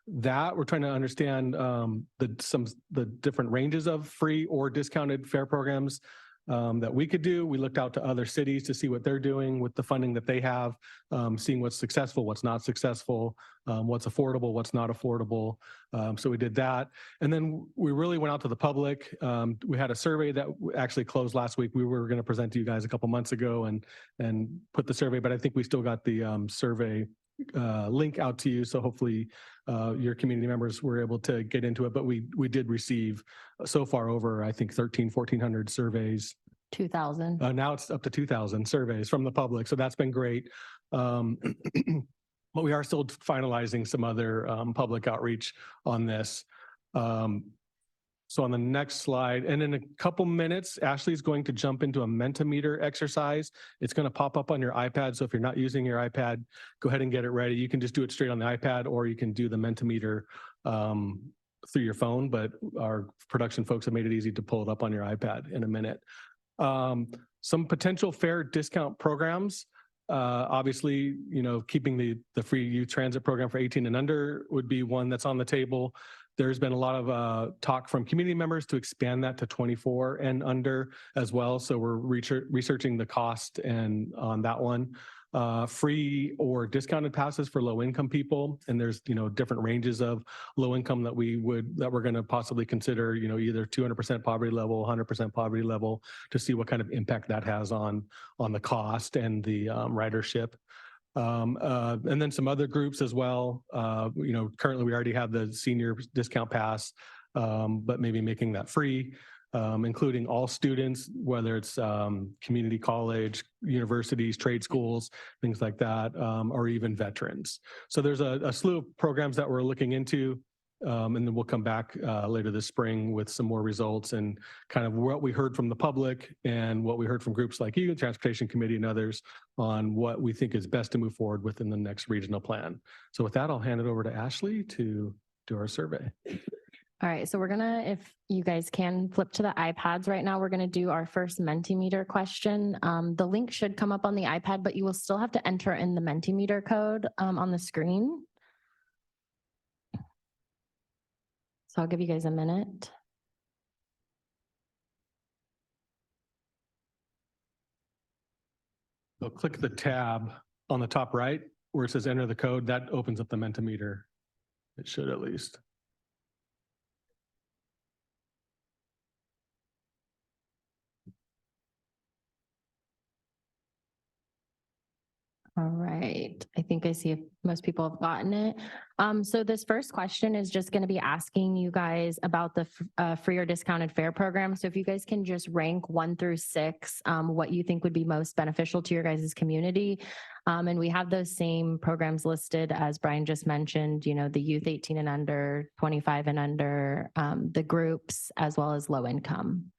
that. We're trying to understand the different ranges of free or discounted fare programs that we could do. We looked out to other cities to see what they're doing with the funding that they have, seeing what's successful, what's not successful, what's affordable, what's not affordable. So we did that. And then we really went out to the public. We had a survey that actually closed last week. We were going to present to you guys a couple months ago and put the survey, but I think we still got the survey link out to you. So hopefully your community members were able to get into it, but we did receive so far over, I think, 1,400 surveys. 2,000. Now it's up to 2,000 surveys from the public. So that's been great. But we are still finalizing some other public outreach on this. So on the next slide, and in a couple minutes, Ashley's going to jump into a Mentimeter exercise. It's going to pop up on your iPad. So if you're not using your iPad, go ahead and get it ready. You can just do it straight on the iPad, or you can do the Mentimeter through your phone, but our production folks have made it easy to pull it up on your iPad in a minute. Some potential fare discount programs. Obviously, you know, keeping the free youth transit program for 18 and under would be one that's on the table. There's been a lot of talk from community members to expand that to 24 and under as well. So we're researching the cost and on that one. Free or discounted passes for low income people. And there's, you know, different ranges of low income that we're going to possibly consider, you know, either 200% poverty level, 100% poverty level, to see what kind of impact that has on the cost and the ridership. And then some other groups as well. You know, currently we already have the senior discount pass, but maybe making that free, including all students, whether it's community college, universities, trade schools, things like that, or even veterans. So there's a slew of programs that we're looking into. And then we'll come back later this spring with some more results and kind of what we heard from the public and what we heard from groups like you, the Transportation Committee and others, on what we think is best to move forward within the next regional plan. So with that, I'll hand it over to Ashley to do our survey. All right, so we're gonna, if you guys can flip to the iPads right now, we're gonna do our first Mentimeter question. The link should come up on the iPad, but you will still have to enter in the Mentimeter code on the screen. So I'll give you guys a minute. So click the tab on the top right where it says enter the code. That opens up the Mentimeter. It should at least. All right, I think I see if most people have gotten it. So this first question is just going to be asking you guys about the free or discounted fare program. So if you guys can just rank 1 through 6, what you think would be most beneficial to your guys' community. And we have those same programs listed as Brian just mentioned, you know, the youth 18 and under, 25 and under, the groups, as well as low income.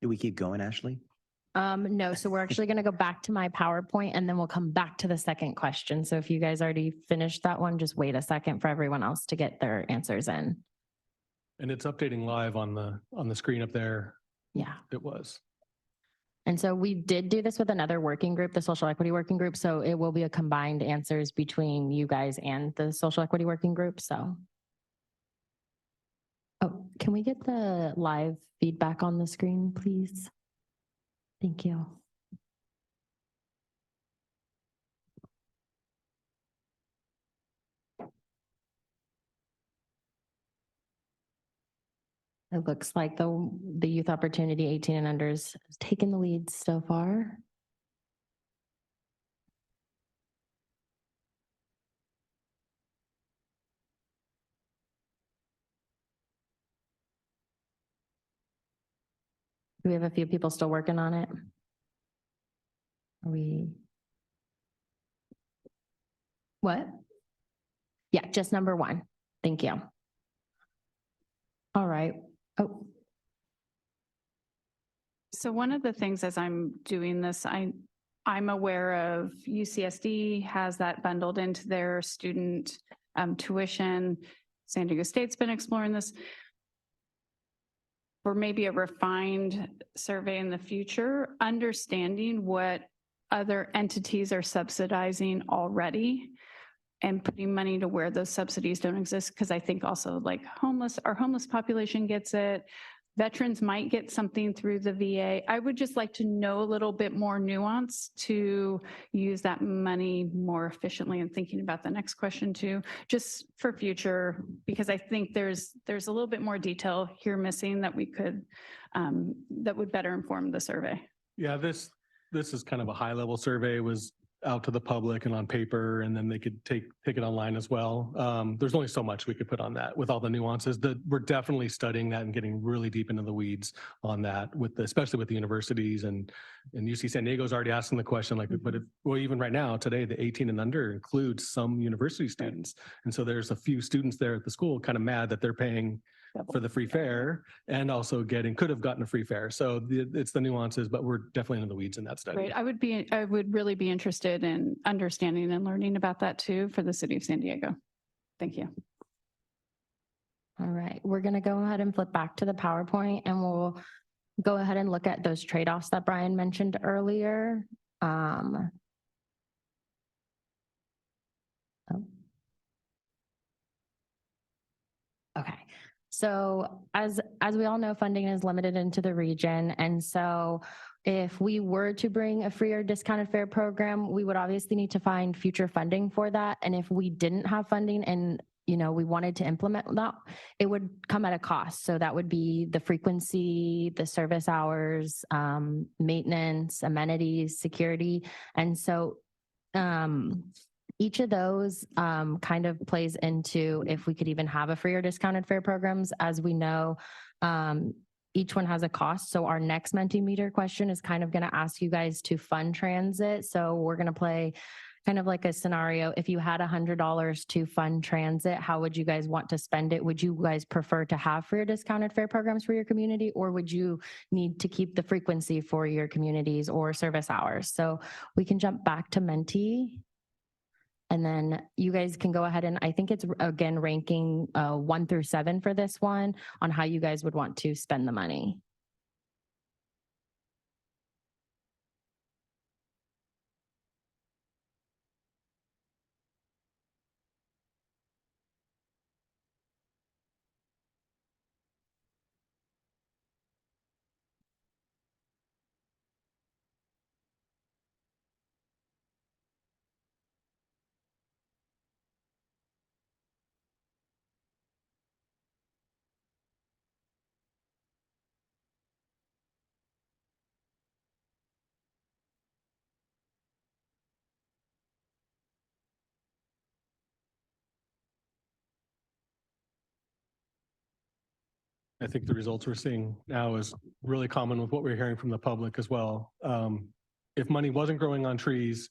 Do we keep going, Ashley? No, so we're actually going to go back to my PowerPoint and then we'll come back to the second question. So if you guys already finished that one, just wait a second for everyone else to get their answers in. And it's updating live on the screen up there. Yeah. It was. And so we did do this with another working group, the social equity working group. So it will be a combined answers between you guys and the social equity working group. So. Oh, can we get the live feedback on the screen, please? Thank you. It looks like the youth opportunity 18 and unders has taken the lead so far. Do we have a few people still working on it? Are we? What? Yeah, just number 1. Thank you. All right. Oh. So one of the things as I'm doing this, I'm aware of UCSD has that bundled into their student tuition. San Diego State's been exploring this. For maybe a refined survey in the future, understanding what other entities are subsidizing already and putting money to where those subsidies don't exist. Because I think also like our homeless population gets it. Veterans might get something through the VA. I would just like to know a little bit more nuance to use that money more efficiently, and thinking about the next question too, just for future, because I think there's a little bit more detail here missing that we could, that would better inform the survey. Yeah, this is kind of a high level survey. It was out to the public and on paper, and then they could take it online as well. There's only so much we could put on that with all the nuances. We're definitely studying that and getting really deep into the weeds on that, especially with the universities, and UC San Diego's already asking the question, like, but even right now, today, the 18 and under includes some university students. And so there's a few students there at the school kind of mad that they're paying for the free fare and also could have gotten a free fare. So it's the nuances, but we're definitely in the weeds in that study. Great. I would really be interested in understanding and learning about that too for the city of San Diego. Thank you. All right, we're going to go ahead and flip back to the PowerPoint, and we'll go ahead and look at those trade-offs that Brian mentioned earlier. Okay. So as we all know, funding is limited into the region. And so if we were to bring a free or discounted fare program, we would obviously need to find future funding for that. And if we didn't have funding and we wanted to implement that, it would come at a cost. So that would be the frequency, the service hours, maintenance, amenities, security. And so each of those kind of plays into if we could even have a free or discounted fare programs. As we know, each one has a cost. So our next Mentimeter question is kind of going to ask you guys to fund transit. So we're going to play kind of like a scenario. If you had $100 to fund transit, how would you guys want to spend it? Would you guys prefer to have free or discounted fare programs for your community, or would you need to keep the frequency for your communities or service hours? So we can jump back to Menti. And then you guys can go ahead and I think it's again ranking 1 through 7 for this one on how you guys would want to spend the money. I think the results we're seeing now is really common with what we're hearing from the public as well. If money wasn't growing on trees,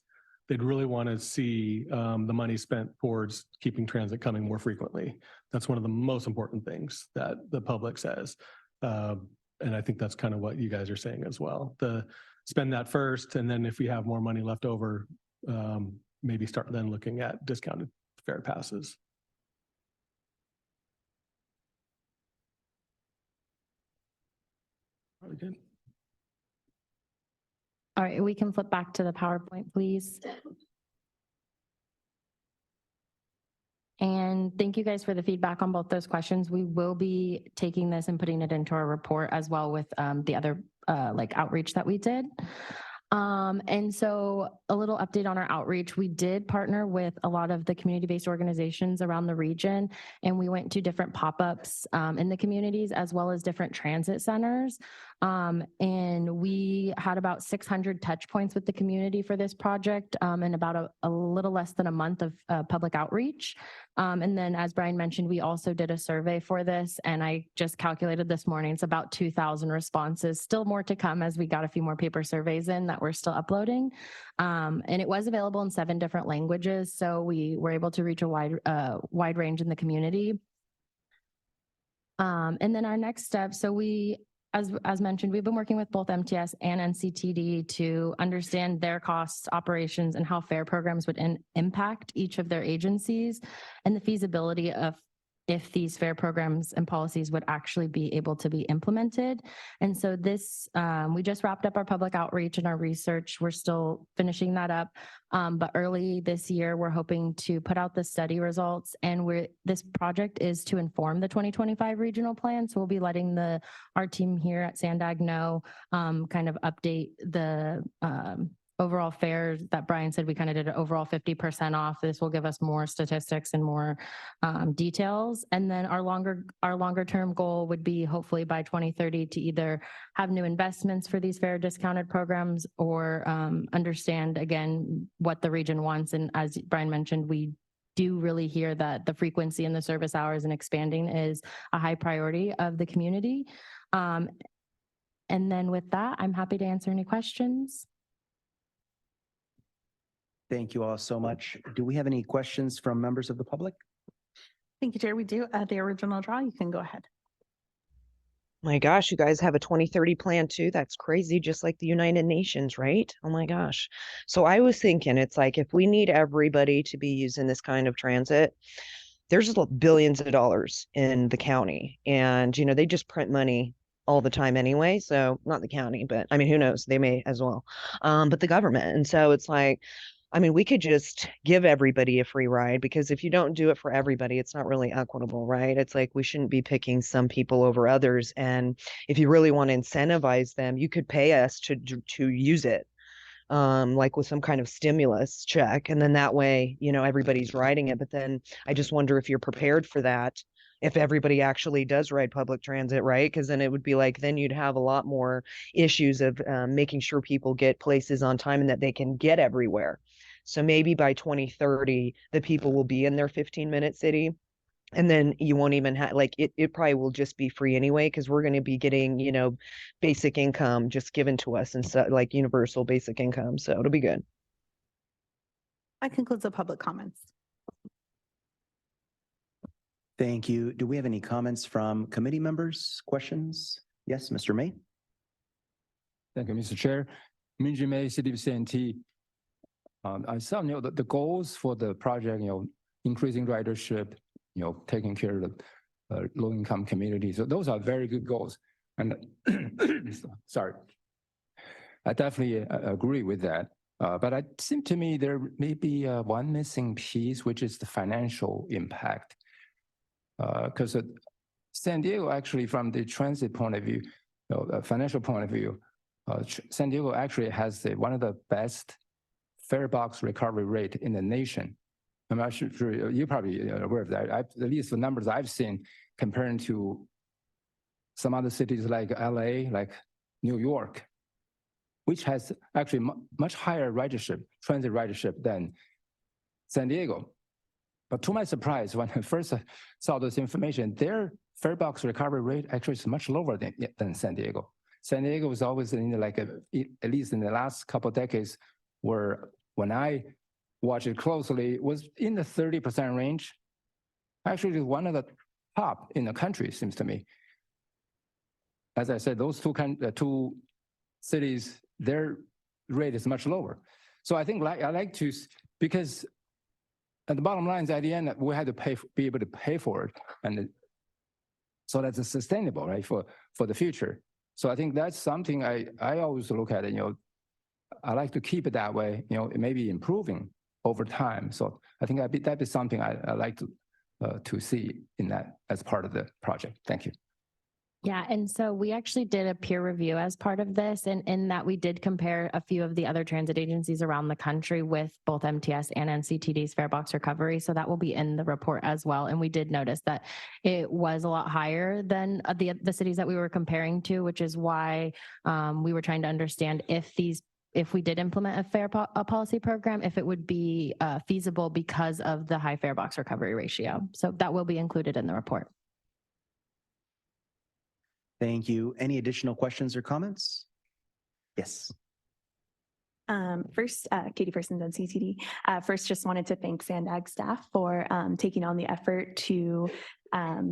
they'd really want to see the money spent towards keeping transit coming more frequently. That's one of the most important things that the public says. And I think that's kind of what you guys are saying as well. Spend that first, and then if we have more money left over, maybe start then looking at discounted fare passes. Probably good. All right, we can flip back to the PowerPoint, please. And thank you guys for the feedback on both those questions. We will be taking this and putting it into our report as well with the other outreach that we did. And so a little update on our outreach. We did partner with a lot of the community-based organizations around the region, and we went to different pop-ups in the communities as well as different transit centers. And we had about 600 touch points with the community for this project and about a little less than a month of public outreach. And then as Brian mentioned, we also did a survey for this, and I just calculated this morning, it's about 2,000 responses, still more to come as we got a few more paper surveys in that we're still uploading. And it was available in 7 different languages. So we were able to reach a wide range in the community. And then our next step, so as mentioned, we've been working with both MTS and NCTD to understand their costs, operations, and how fare programs would impact each of their agencies and the feasibility of if these fare programs and policies would actually be able to be implemented. And so this, we just wrapped up our public outreach and our research. We're still finishing that up. But early this year, we're hoping to put out the study results, and this project is to inform the 2025 regional plan. So we'll be letting our team here at SANDAG know, kind of update the overall fares that Brian said. We kind of did an overall 50% off. This will give us more statistics and more details. And then our longer term goal would be hopefully by 2030 to either have new investments for these fare discounted programs or understand again what the region wants. And as Brian mentioned, we do really hear that the frequency and the service hours and expanding is a high priority of the community. And then with that, I'm happy to answer any questions. Thank you all so much. Do we have any questions from members of the public? Thank you, Chair. We do. The original draw, you can go ahead. My gosh, you guys have a 2030 plan too. That's crazy. Just like the United Nations, right? Oh my gosh. So I was thinking it's like, if we need everybody to be using this kind of transit, there's billions of dollars in the county, and, you know, they just print money all the time anyway. So not the county, but I mean, who knows? They may as well. But the government. And so it's like, I mean, we could just give everybody a free ride, because if you don't do it for everybody, it's not really equitable, right? It's like we shouldn't be picking some people over others. And if you really want to incentivize them, you could pay us to use it, like with some kind of stimulus check. And then that way, you know, everybody's riding it. But then I just wonder if you're prepared for that, if everybody actually does ride public transit, right? Because then it would be like, then you'd have a lot more issues of making sure people get places on time and that they can get everywhere. So maybe by 2030, the people will be in their 15-minute city. And then you won't even have, like, it probably will just be free anyway, because we're going to be getting, you know, basic income just given to us, and so like universal basic income. So it'll be good. That concludes the public comments. Thank you. Do we have any comments from committee members? Questions? Yes, Mr. May. Thank you, Mr. Chair. Minji May, City of CNT. I saw, you know, the goals for the project, you know, increasing ridership, you know, taking care of the low-income communities. So those are very good goals. And sorry, I definitely agree with that. But it seemed to me there may be one missing piece, which is the financial impact. Because San Diego, actually, from the transit point of view, you know, financial point of view, San Diego actually has one of the best fare box recovery rate in the nation. I'm not sure you're probably aware of that. At least the numbers I've seen comparing to some other cities like LA, like New York, which has actually much higher ridership, transit ridership than San Diego. But to my surprise, when I first saw this information, their fare box recovery rate actually is much lower than San Diego. San Diego was always in like at least in the last couple of decades, where when I watch it closely, was in the 30% range. Actually, one of the top in the country, seems to me. As I said, those two cities, their rate is much lower. So I think I like to, because at the bottom line is at the end, we had to be able to pay for it. And so that's sustainable, right, for the future. So I think that's something I always look at it, you know, I like to keep it that way, you know, it may be improving over time. So I think that'd be something I like to see in that as part of the project. Thank you. Yeah, and so we actually did a peer review as part of this, and in that we did compare a few of the other transit agencies around the country with both MTS and NCTD's fare box recovery. So that will be in the report as well. And we did notice that it was a lot higher than the cities that we were comparing to, which is why we were trying to understand if we did implement a fare policy program, if it would be feasible because of the high fare box recovery ratio. So that will be included in the report. Thank you. Any additional questions or comments? Yes. First, Katie Persons, NCTD. First, just wanted to thank SANDAG staff for taking on the effort to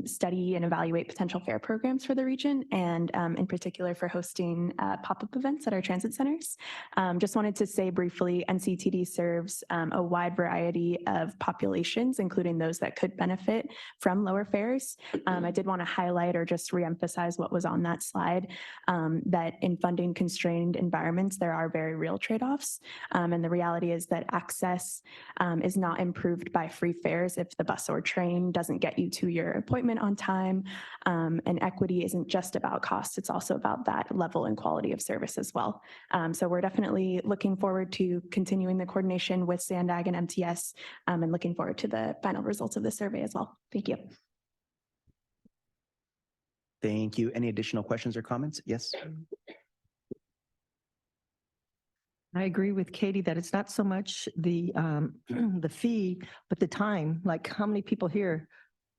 study and evaluate potential fare programs for the region, and in particular for hosting pop-up events at our transit centers. Just wanted to say briefly, NCTD serves a wide variety of populations, including those that could benefit from lower fares. I did want to highlight or just reemphasize what was on that slide, that in funding constrained environments, there are very real trade-offs. And the reality is that access is not improved by free fares if the bus or train doesn't get you to your appointment on time. And equity isn't just about cost, it's also about that level and quality of service as well. So we're definitely looking forward to continuing the coordination with SANDAG and MTS, and looking forward to the final results of the survey as well. Thank you. Thank you. Any additional questions or comments? Yes. I agree with Katie that it's not so much the the fee, but the time. Like, how many people here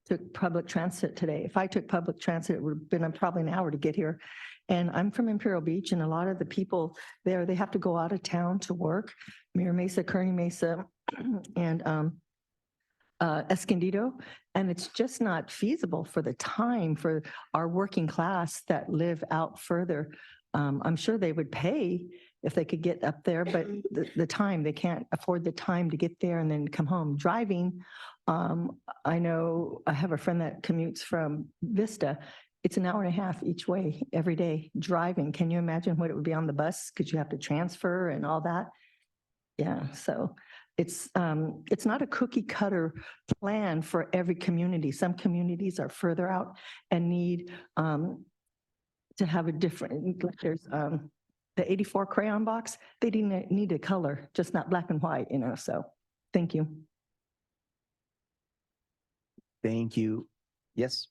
took public transit today? If I took public transit, it would have been probably an hour to get here. And I'm from Imperial Beach, and a lot of the people there, they have to go out of town to work. Mira Mesa, Kearney Mesa, and Escondido, and it's just not feasible for the time for our working class that live out further. I'm sure they would pay if they could get up there, but the time, they can't afford the time to get there and then come home. Driving, I know I have a friend that commutes from Vista. It's an hour and a half each way every day driving. Can you imagine what it would be on the bus? Because you have to transfer and all that. Yeah, so it's not a cookie cutter plan for every community. Some communities are further out and need to have a different, like there's the 84 crayon box, they didn't need a color, just not black and white, you know, so thank you. Thank you. Yes.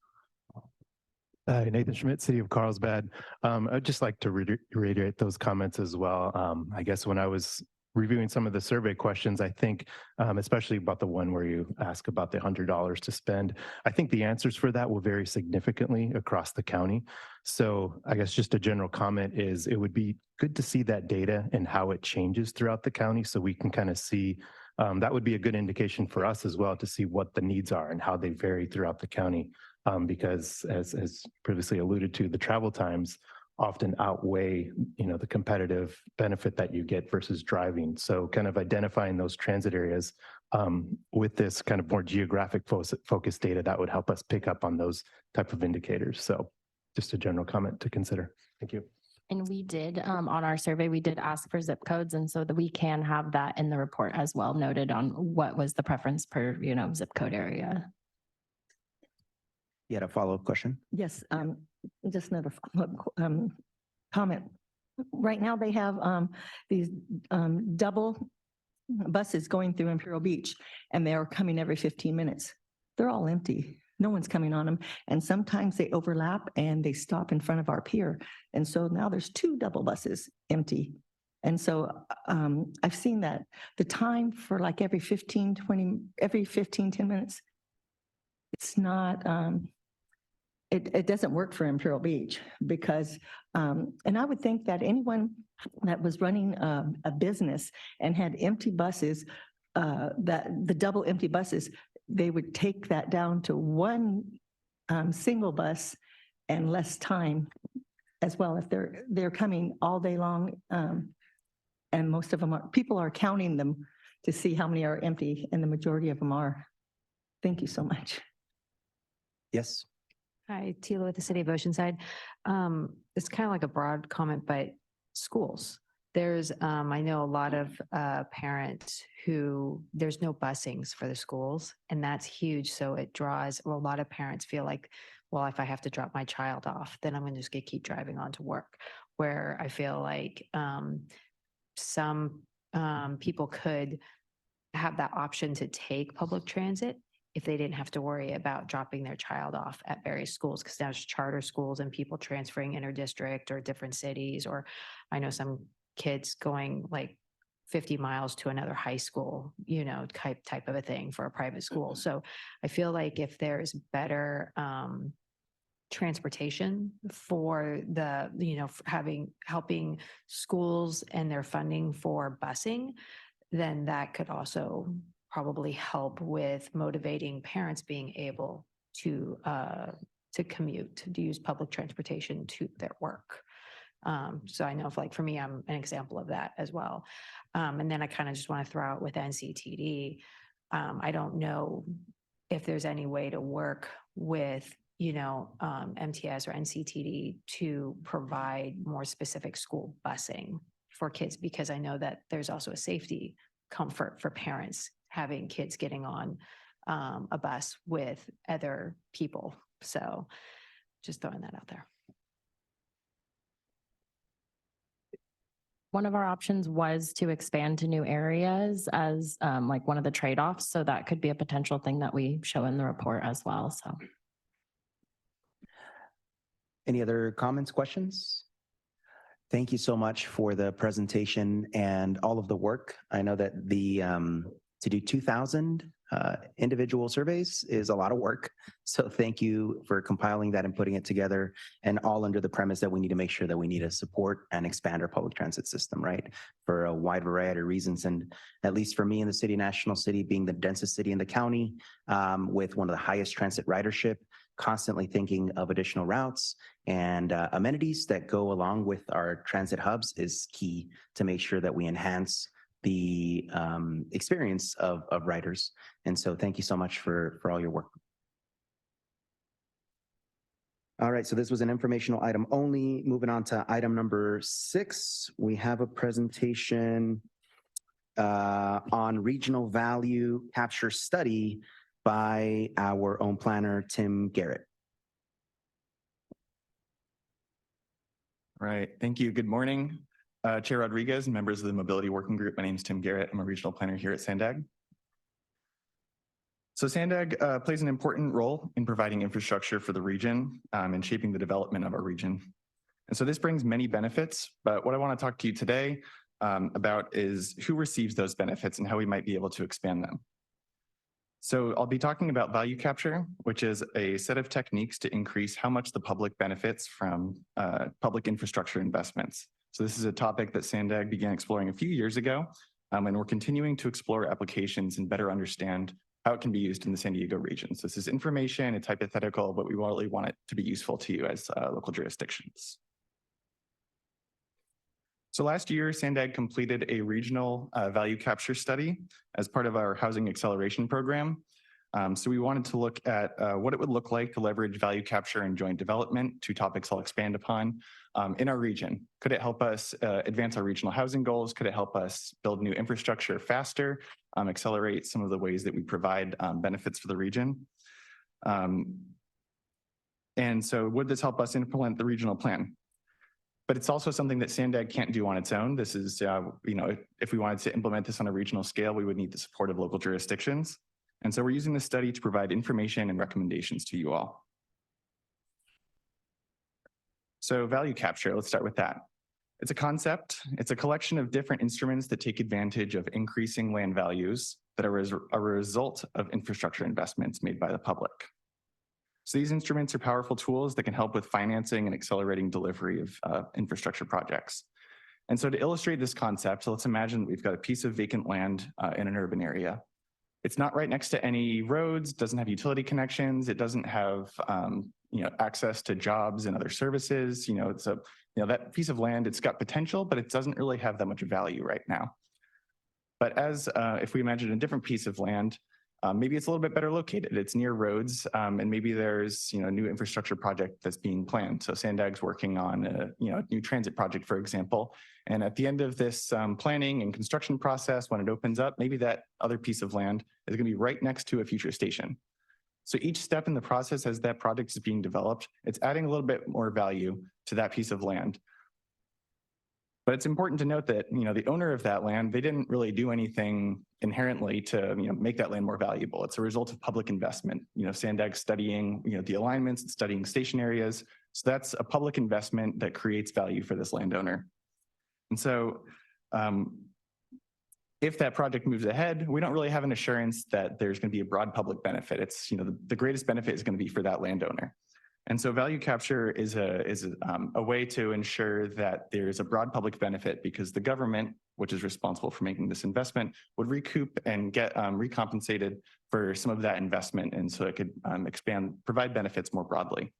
Nathan Schmidt, City of Carlsbad. I'd just like to reiterate those comments as well. I guess when I was reviewing some of the survey questions, I think, especially about the one where you ask about the $100 to spend, I think the answers for that will vary significantly across the county. So I guess just a general comment is it would be good to see that data and how it changes throughout the county so we can kind of see, that would be a good indication for us as well to see what the needs are and how they vary throughout the county. Because as previously alluded to, the travel times often outweigh, you know, the competitive benefit that you get versus driving. So kind of identifying those transit areas with this kind of more geographic focused data that would help us pick up on those type of indicators. So just a general comment to consider. Thank you. And we did, on our survey, we did ask for zip codes, and so that we can have that in the report as well, noted on what was the preference per, you know, zip code area. You had a follow-up question? Yes, just another comment. Right now they have these double buses going through Imperial Beach, and they are coming every 15 minutes. They're all empty. No one's coming on them. And sometimes they overlap and they stop in front of our pier. And so now there's 2 double buses empty. And so I've seen that the time for like every 15, 10 minutes, it's not, it doesn't work for Imperial Beach because, and I would think that anyone that was running a business and had empty buses, that the double empty buses, they would take that down to 1 single bus and less time as well if they're coming all day long. And most of them are, people are counting them to see how many are empty, and the majority of them are. Thank you so much. Yes. Hi, Tila with the City of Oceanside. It's kind of like a broad comment, but schools. There's, I know a lot of parents who there's no busings for the schools, and that's huge. So it draws, well, a lot of parents feel like, well, if I have to drop my child off, then I'm going to just keep driving on to work. Where I feel like some people could have that option to take public transit if they didn't have to worry about dropping their child off at various schools, because there's charter schools and people transferring interdistrict or different cities, or I know some kids going like 50 miles to another high school, you know, type of a thing for a private school. So I feel like if there's better transportation for the, you know, helping schools and their funding for busing, then that could also probably help with motivating parents being able to commute, to use public transportation to their work. So I know if like for me, I'm an example of that as well. And then I kind of just want to throw out with NCTD, I don't know if there's any way to work with, MTS or NCTD to provide more specific school busing for kids, because I know that there's also a safety comfort for parents having kids getting on a bus with other people. So just throwing that out there. One of our options was to expand to new areas as like one of the trade-offs. So that could be a potential thing that we show in the report as well. So. Any other comments, questions? Thank you so much for the presentation and all of the work. I know that to do 2,000 individual surveys is a lot of work. So thank you for compiling that and putting it together, and all under the premise that we need to make sure that we need to support and expand our public transit system, right? For a wide variety of reasons. And at least for me in the city, National City, being the densest city in the county, with one of the highest transit ridership, constantly thinking of additional routes and amenities that go along with our transit hubs is key to make sure that we enhance the experience of riders. And so thank you so much for all your work. All right, so this was an informational item only. Moving on to item number 6, we have a presentation on regional value capture study by our own planner, Tim Garrett. Right, thank you. Good morning, Chair Rodriguez and members of the Mobility Working Group. My name is Tim Garrett. I'm a regional planner here at SANDAG. So SANDAG plays an important role in providing infrastructure for the region and shaping the development of our region. And so this brings many benefits, but what I want to talk to you today about is who receives those benefits and how we might be able to expand them. So I'll be talking about value capture, which is a set of techniques to increase how much the public benefits from public infrastructure investments. So this is a topic that SANDAG began exploring a few years ago, and we're continuing to explore applications and better understand how it can be used in the San Diego region. So this is information, it's hypothetical, but we really want it to be useful to you as local jurisdictions. So last year, SANDAG completed a regional value capture study as part of our housing acceleration program. So we wanted to look at what it would look like to leverage value capture and joint development, 2 topics I'll expand upon, in our region. Could it help us advance our regional housing goals? Could it help us build new infrastructure faster, accelerate some of the ways that we provide benefits for the region? And so would this help us implement the regional plan? But it's also something that SANDAG can't do on its own. This is, if we wanted to implement this on a regional scale, we would need the support of local jurisdictions. And so we're using this study to provide information and recommendations to you all. So value capture, let's start with that. It's a concept. It's a collection of different instruments that take advantage of increasing land values that are a result of infrastructure investments made by the public. So these instruments are powerful tools that can help with financing and accelerating delivery of infrastructure projects. And so to illustrate this concept, so let's imagine we've got a piece of vacant land in an urban area. It's not right next to any roads, doesn't have utility connections, it doesn't have access to jobs and other services. It's that piece of land, it's got potential, but it doesn't really have that much value right now. But as if we imagine a different piece of land, maybe it's a little bit better located. It's near roads, and maybe there's a new infrastructure project that's being planned. So SANDAG's working on a new transit project, for example. And at the end of this planning and construction process, when it opens up, maybe that other piece of land is going to be right next to a future station. So each step in the process as that project is being developed, it's adding a little bit more value to that piece of land. But it's important to note that, the owner of that land, they didn't really do anything inherently to, make that land more valuable. It's a result of public investment. SANDAG studying, the alignments, studying station areas. So that's a public investment that creates value for this landowner. And so if that project moves ahead, we don't really have an assurance that there's going to be a broad public benefit. It's, the greatest benefit is going to be for that landowner. And so value capture is a way to ensure that there's a broad public benefit because the government, which is responsible for making this investment, would recoup and get recompensated for some of that investment. And so it could provide benefits more broadly.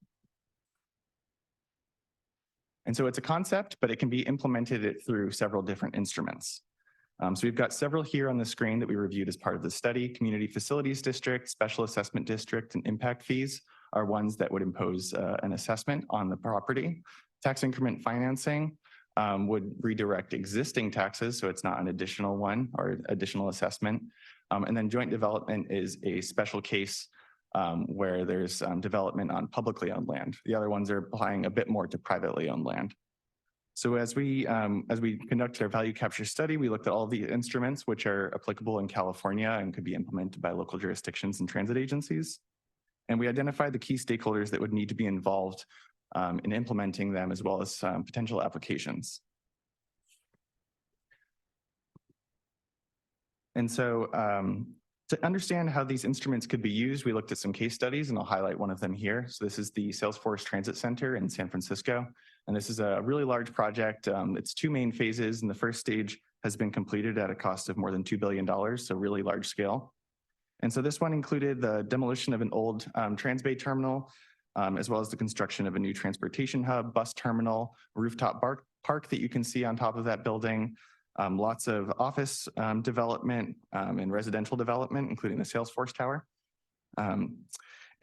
And so it's a concept, but it can be implemented through several different instruments. So we've got several here on the screen that we reviewed as part of the study. Community Facilities District, Special Assessment District, and impact fees are ones that would impose an assessment on the property. Tax increment financing would redirect existing taxes, so it's not an additional one or additional assessment. And then joint development is a special case where there's development on publicly owned land. The other ones are applying a bit more to privately owned land. So as we conducted our value capture study, we looked at all the instruments which are applicable in California and could be implemented by local jurisdictions and transit agencies. And we identified the key stakeholders that would need to be involved in implementing them, as well as potential applications. And so to understand how these instruments could be used, we looked at some case studies, and I'll highlight one of them here. So this is the Salesforce Transit Center in San Francisco. And this is a really large project. It's two main phases, and the first stage has been completed at a cost of more than $2 billion, so really large scale. And so this one included the demolition of an old Transbay terminal, as well as the construction of a new transportation hub, bus terminal, rooftop park that you can see on top of that building, lots of office development and residential development, including the Salesforce Tower.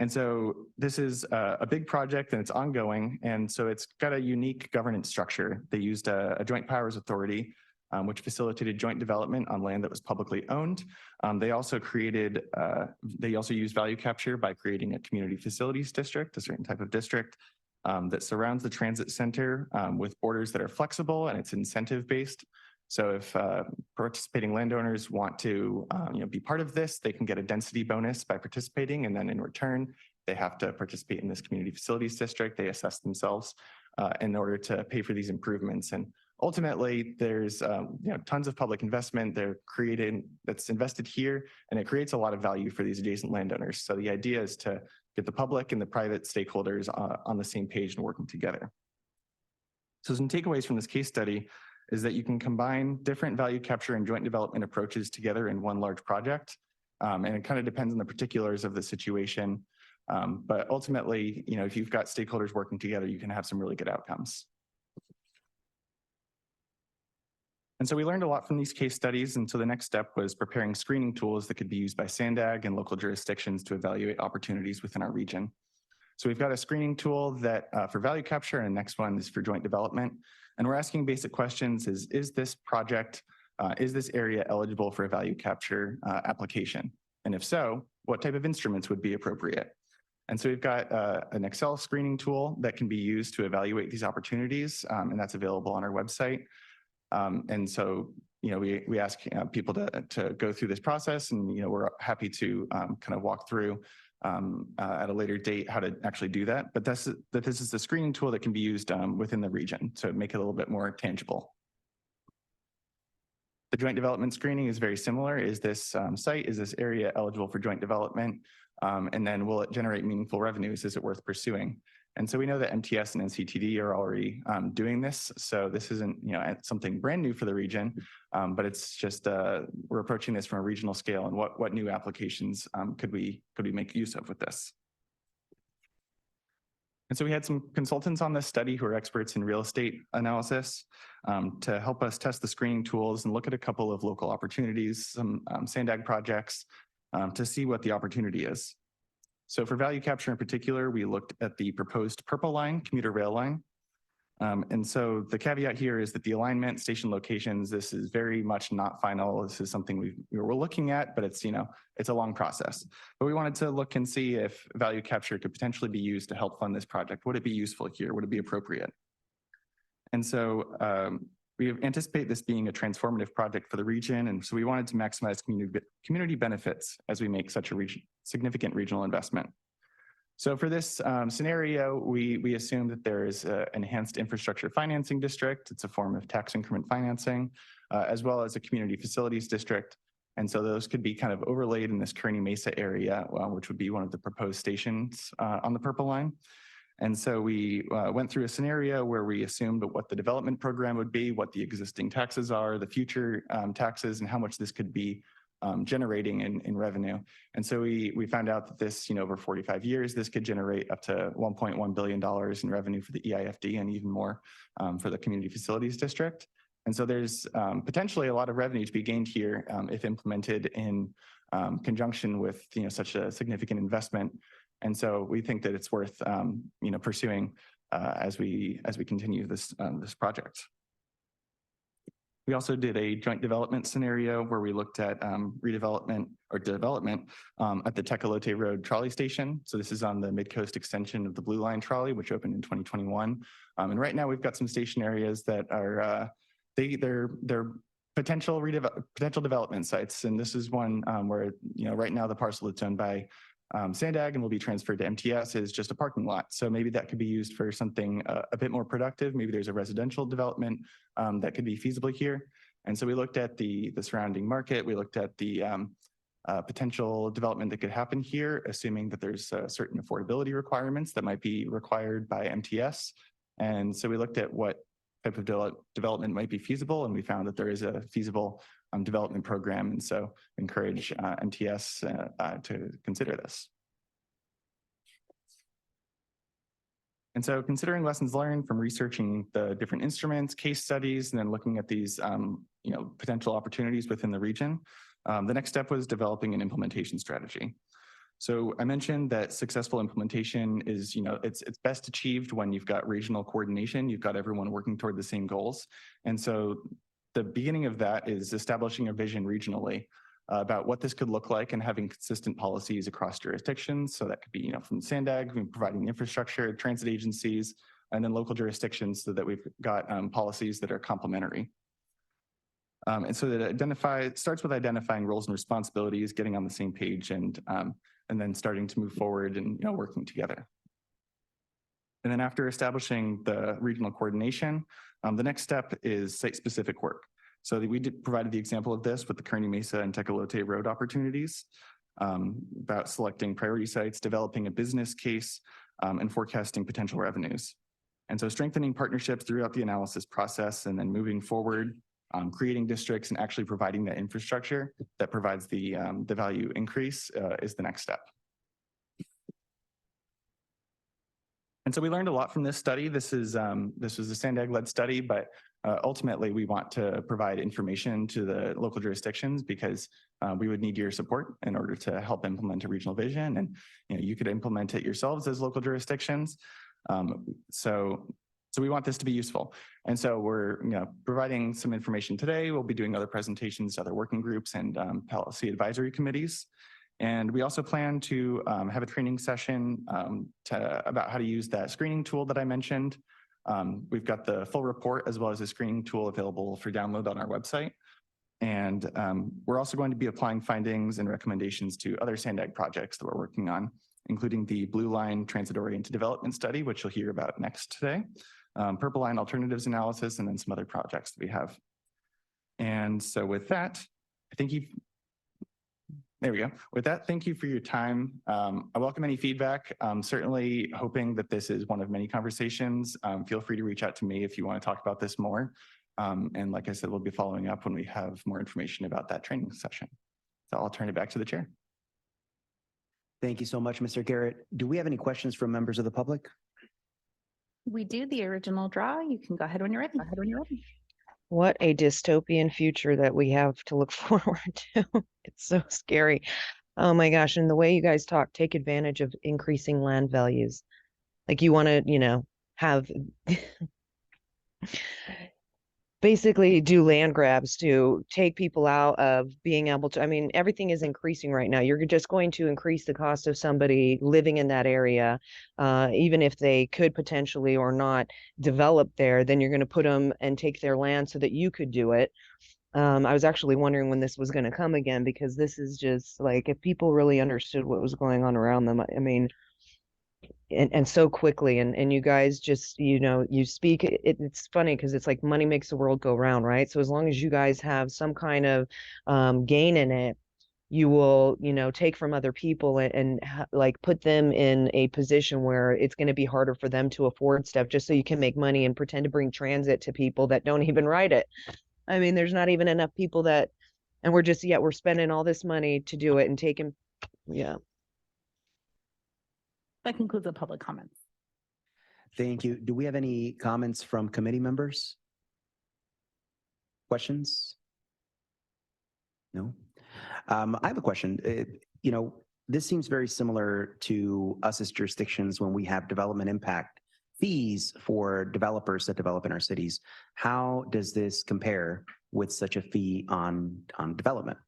And so this is a big project and it's ongoing. And so it's got a unique governance structure. They used a joint powers authority, which facilitated joint development on land that was publicly owned. They also used value capture by creating a community facilities district, a certain type of district that surrounds the transit center with borders that are flexible and it's incentive based. So if participating landowners want to be part of this, they can get a density bonus by participating, and then in return, they have to participate in this community facilities district. They assess themselves in order to pay for these improvements. And ultimately, there's tons of public investment that's invested here, and it creates a lot of value for these adjacent landowners. So the idea is to get the public and the private stakeholders on the same page and working together. So some takeaways from this case study is that you can combine different value capture and joint development approaches together in one large project. And it kind of depends on the particulars of the situation. But ultimately, if you've got stakeholders working together, you can have some really good outcomes. And so we learned a lot from these case studies. And so the next step was preparing screening tools that could be used by SANDAG and local jurisdictions to evaluate opportunities within our region. So we've got a screening tool that for value capture, and the next one is for joint development. And we're asking basic questions: is this project, is this area eligible for a value capture application? And if so, what type of instruments would be appropriate? And so we've got an Excel screening tool that can be used to evaluate these opportunities, and that's available on our website. And so, we ask people to go through this process, and, we're happy to kind of walk through at a later date how to actually do that. But this is the screening tool that can be used within the region to make it a little bit more tangible. The joint development screening is very similar. Is this site, is this area eligible for joint development? And then will it generate meaningful revenues? Is it worth pursuing? And so we know that MTS and NCTD are already doing this. So this isn't something brand new for the region, but it's just we're approaching this from a regional scale, and what new applications could we make use of with this? And so we had some consultants on this study who are experts in real estate analysis to help us test the screening tools and look at a couple of local opportunities, some SANDAG projects to see what the opportunity is. So for value capture in particular, we looked at the proposed Purple Line commuter rail line. And so the caveat here is that the alignment, station locations, this is very much not final. This is something we're looking at, but it's a long process. But we wanted to look and see if value capture could potentially be used to help fund this project. Would it be useful here? Would it be appropriate? And so we anticipate this being a transformative project for the region. And so we wanted to maximize community benefits as we make such a significant regional investment. So for this scenario, we assume that there is an enhanced infrastructure financing district. It's a form of tax increment financing, as well as a community facilities district. And so those could be kind of overlaid in this Kearney Mesa area, which would be one of the proposed stations on the Purple Line. And so we went through a scenario where we assumed what the development program would be, what the existing taxes are, the future taxes, and how much this could be generating in revenue. And so we found out that this, over 45 years, this could generate up to $1.1 billion in revenue for the EIFD and even more for the Community Facilities District. And so there's potentially a lot of revenue to be gained here if implemented in conjunction with such a significant investment. And so we think that it's worth pursuing as we continue this project. We also did a joint development scenario where we looked at redevelopment or development at the Tecolote Road trolley station. So this is on the Mid-Coast extension of the Blue Line trolley, which opened in 2021. And right now we've got some station areas that are they're potential development sites. And this is one where right now the parcel that's owned by SANDAG and will be transferred to MTS is just a parking lot. So maybe that could be used for something a bit more productive. Maybe there's a residential development that could be feasible here. And so we looked at the surrounding market. We looked at the potential development that could happen here, assuming that there's certain affordability requirements that might be required by MTS. And so we looked at what type of development might be feasible, and we found that there is a feasible development program, and so encourage MTS to consider this. And so considering lessons learned from researching the different instruments, case studies, and then looking at these potential opportunities within the region, the next step was developing an implementation strategy. So I mentioned that successful implementation is, it's best achieved when you've got regional coordination, you've got everyone working toward the same goals. And so the beginning of that is establishing a vision regionally about what this could look like and having consistent policies across jurisdictions. So that could be, from SANDAG, providing the infrastructure, transit agencies, and then local jurisdictions so that we've got policies that are complementary. And so that starts with identifying roles and responsibilities, getting on the same page, and then starting to move forward and working together. And then after establishing the regional coordination, the next step is site-specific work. So we provided the example of this with the Kearney Mesa and Tecolote Road opportunities about selecting priority sites, developing a business case, and forecasting potential revenues. And so strengthening partnerships throughout the analysis process and then moving forward, creating districts and actually providing that infrastructure that provides the value increase is the next step. And so we learned a lot from this study. This was a SANDAG-led study, but ultimately we want to provide information to the local jurisdictions because we would need your support in order to help implement a regional vision. And you could implement it yourselves as local jurisdictions. So we want this to be useful. And so we're providing some information today. We'll be doing other presentations to other working groups and policy advisory committees. And we also plan to have a training session about how to use that screening tool that I mentioned. We've got the full report as well as a screening tool available for download on our website. And we're also going to be applying findings and recommendations to other SANDAG projects that we're working on, including the Blue Line Transit-Oriented Development Study, which you'll hear about next today, Purple Line Alternatives Analysis, and then some other projects that we have. And so with that, there we go. With that, thank you for your time. I welcome any feedback. Certainly hoping that this is one of many conversations. Feel free to reach out to me if you want to talk about this more. And like I said, we'll be following up when we have more information about that training session. So I'll turn it back to the chair. Thank you so much, Mr. Garrett. Do we have any questions from members of the public? We do the original draw. You can go ahead when you're ready. What a dystopian future that we have to look forward to. It's so scary. Oh my gosh. And the way you guys talk, take advantage of increasing land values. Like you want to, have basically do land grabs to take people out of being able to, everything is increasing right now. You're just going to increase the cost of somebody living in that area, even if they could potentially or not develop there, then you're going to put them and take their land so that you could do it. I was actually wondering when this was going to come again, because this is just like, if people really understood what was going on around them, and so quickly, and you guys just, you speak, it's funny because it's like money makes the world go round, right? So as long as you guys have some kind of gain in it, you will, take from other people and like put them in a position where it's going to be harder for them to afford stuff just so you can make money and pretend to bring transit to people that don't even write it. I mean, there's not even enough people and we're spending all this money to do it and taking, yeah. That concludes the public comments. Thank you. Do we have any comments from committee members? Questions? No? I have a question. This seems very similar to us as jurisdictions when we have development impact fees for developers that develop in our cities. How does this compare with such a fee on development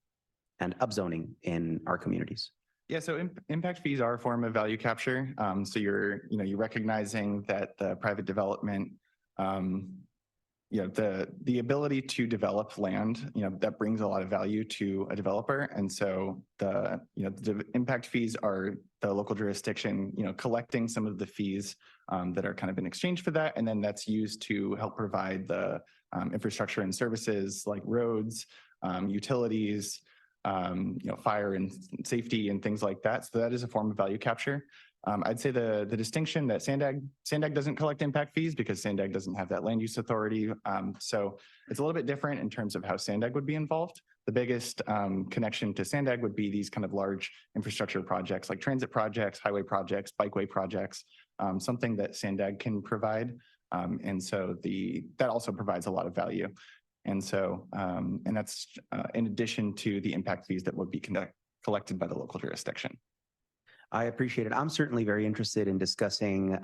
and upzoning in our communities? Yeah, so impact fees are a form of value capture. So you're recognizing that the private development, the ability to develop land, that brings a lot of value to a developer. And so the impact fees are the local jurisdiction, collecting some of the fees that are kind of in exchange for that. And then that's used to help provide the infrastructure and services like roads, utilities, fire and safety and things like that. So that is a form of value capture. I'd say the distinction that SANDAG doesn't collect impact fees because SANDAG doesn't have that land use authority. So it's a little bit different in terms of how SANDAG would be involved. The biggest connection to SANDAG would be these kind of large infrastructure projects like transit projects, highway projects, bikeway projects, something that SANDAG can provide. And so that also provides a lot of value. And so, and that's in addition to the impact fees that would be collected by the local jurisdiction. I appreciate it. I'm certainly very interested in discussing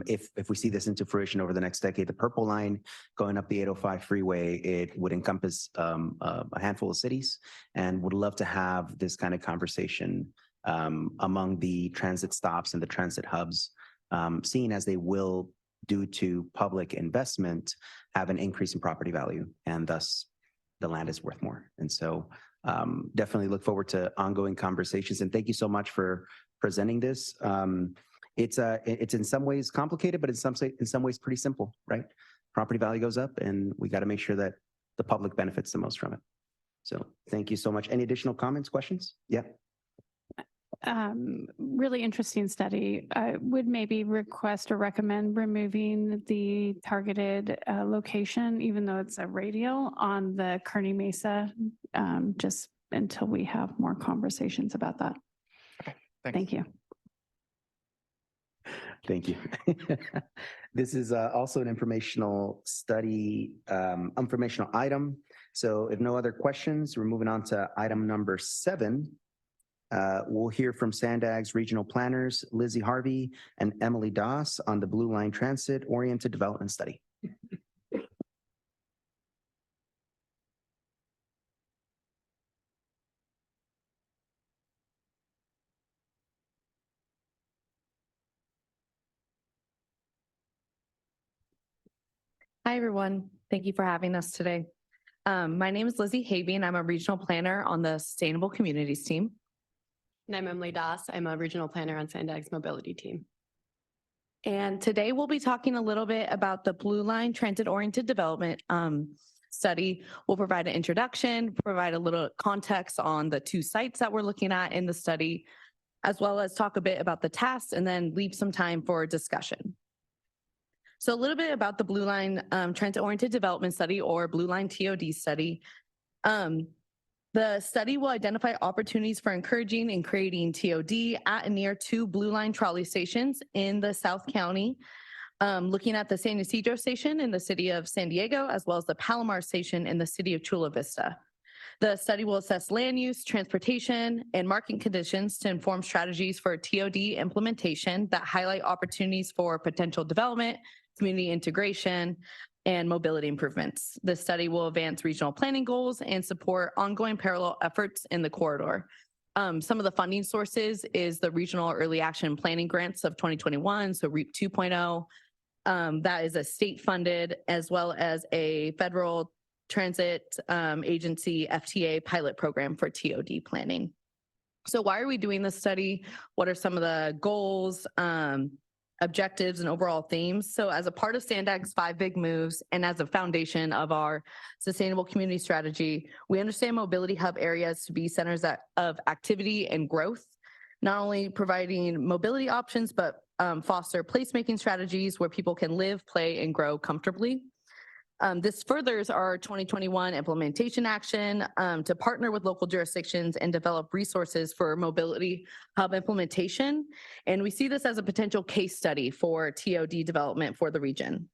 if we see this into fruition over the next decade, the purple line going up the 805 freeway, it would encompass a handful of cities, and would love to have this kind of conversation among the transit stops and the transit hubs, seeing as they will, due to public investment, have an increase in property value, and thus the land is worth more. And so definitely look forward to ongoing conversations. And thank you so much for presenting this. It's in some ways complicated, but in some ways pretty simple, right? Property value goes up, and we got to make sure that the public benefits the most from it. So thank you so much. Any additional comments, questions? Yeah. Really interesting study. I would maybe request or recommend removing the targeted location, even though it's a radial on the Kearney Mesa, just until we have more conversations about that. Okay, thank you. Thank you. This is also an informational study, informational item. So if no other questions, we're moving on to item number 7. We'll hear from SANDAG's regional planners, Lizzie Harvey and Emily Doss, on the Blue Line Transit Oriented Development Study. Hi, everyone. Thank you for having us today. My name is Lizzie Harvey, and I'm a regional planner on the Sustainable Communities team. And I'm Emily Doss. I'm a regional planner on SANDAG's mobility team. And today we'll be talking a little bit about the Blue Line Transit-Oriented Development study. We'll provide an introduction, provide a little context on the 2 sites that we're looking at in the study, as well as talk a bit about the tasks and then leave some time for discussion. So a little bit about the Blue Line Transit-Oriented Development Study, or Blue Line TOD study. The study will identify opportunities for encouraging and creating TOD at and near 2 Blue Line trolley stations in the South County, looking at the San Ysidro station in the city of San Diego, as well as the Palomar station in the city of Chula Vista. The study will assess land use, transportation, and market conditions to inform strategies for TOD implementation that highlight opportunities for potential development, community integration, and mobility improvements. The study will advance regional planning goals and support ongoing parallel efforts in the corridor. Some of the funding sources is the Regional Early Action Planning Grants of 2021, so REAP 2.0. That is a state-funded, as well as a federal transit agency FTA pilot program for TOD planning. So why are we doing this study? What are some of the goals? objectives and overall themes. So as a part of SANDAG's 5 big moves and as a foundation of our sustainable community strategy, we understand mobility hub areas to be centers of activity and growth, not only providing mobility options, but foster placemaking strategies where people can live, play, and grow comfortably. This furthers our 2021 implementation action to partner with local jurisdictions and develop resources for mobility hub implementation. And we see this as a potential case study for TOD development for the region.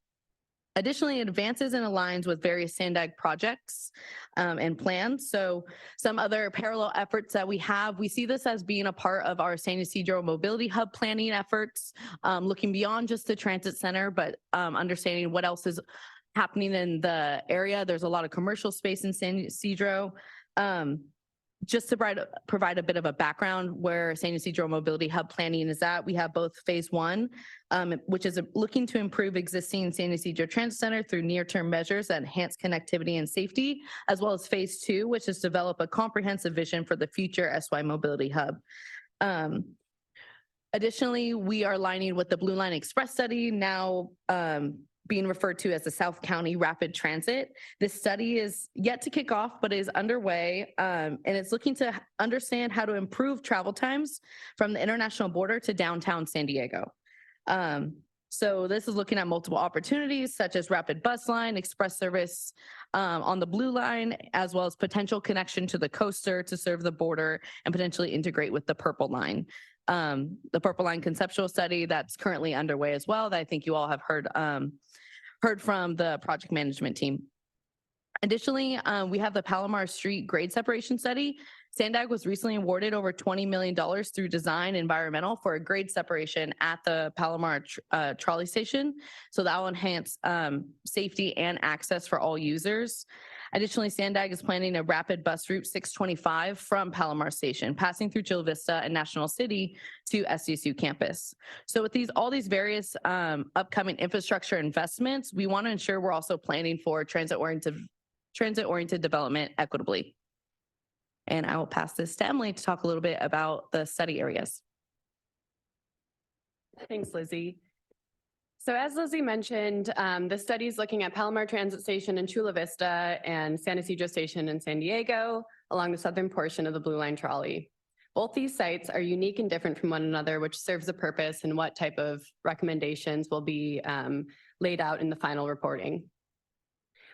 Additionally, it advances and aligns with various SANDAG projects and plans. So some other parallel efforts that we have, we see this as being a part of our San Ysidro Mobility Hub planning efforts, looking beyond just the transit center, but understanding what else is happening in the area. There's a lot of commercial space in San Ysidro. Just to provide a bit of a background where San Ysidro Mobility Hub planning is at, we have both phase 1, which is looking to improve existing San Ysidro Transit Center through near-term measures that enhance connectivity and safety, as well as phase 2, which is develop a comprehensive vision for the future SY Mobility Hub. Additionally, we are aligning with the Blue Line Express study, now being referred to as the South County Rapid Transit. This study is yet to kick off, but is underway, and it's looking to understand how to improve travel times from the international border to downtown San Diego. So this is looking at multiple opportunities such as rapid bus line, express service on the Blue Line, as well as potential connection to the coaster to serve the border and potentially integrate with the Purple Line. The Purple Line conceptual study that's currently underway as well, that I think you all have heard from the project management team. Additionally, we have the Palomar Street grade separation study. SANDAG was recently awarded over $20 million through Design Environmental for a grade separation at the Palomar trolley station. So that will enhance safety and access for all users. Additionally, SANDAG is planning a rapid bus route 625 from Palomar Station, passing through Chula Vista and National City to SDSU campus. So with all these various upcoming infrastructure investments, we want to ensure we're also planning for transit-oriented development equitably. And I will pass this to Emily to talk a little bit about the study areas. Thanks, Lizzie. So as Lizzie mentioned, the study is looking at Palomar Transit Station in Chula Vista and San Ysidro Station in San Diego along the southern portion of the Blue Line trolley. Both these sites are unique and different from one another, which serves a purpose and what type of recommendations will be laid out in the final reporting.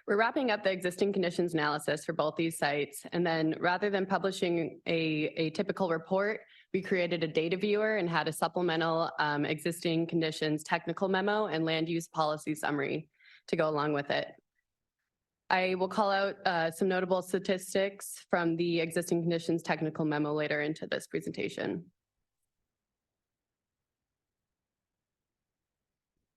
We're wrapping up the existing conditions analysis for both these sites, and then rather than publishing a typical report, we created a data viewer and had a supplemental existing conditions technical memo and land use policy summary to go along with it. I will call out some notable statistics from the existing conditions technical memo later into this presentation.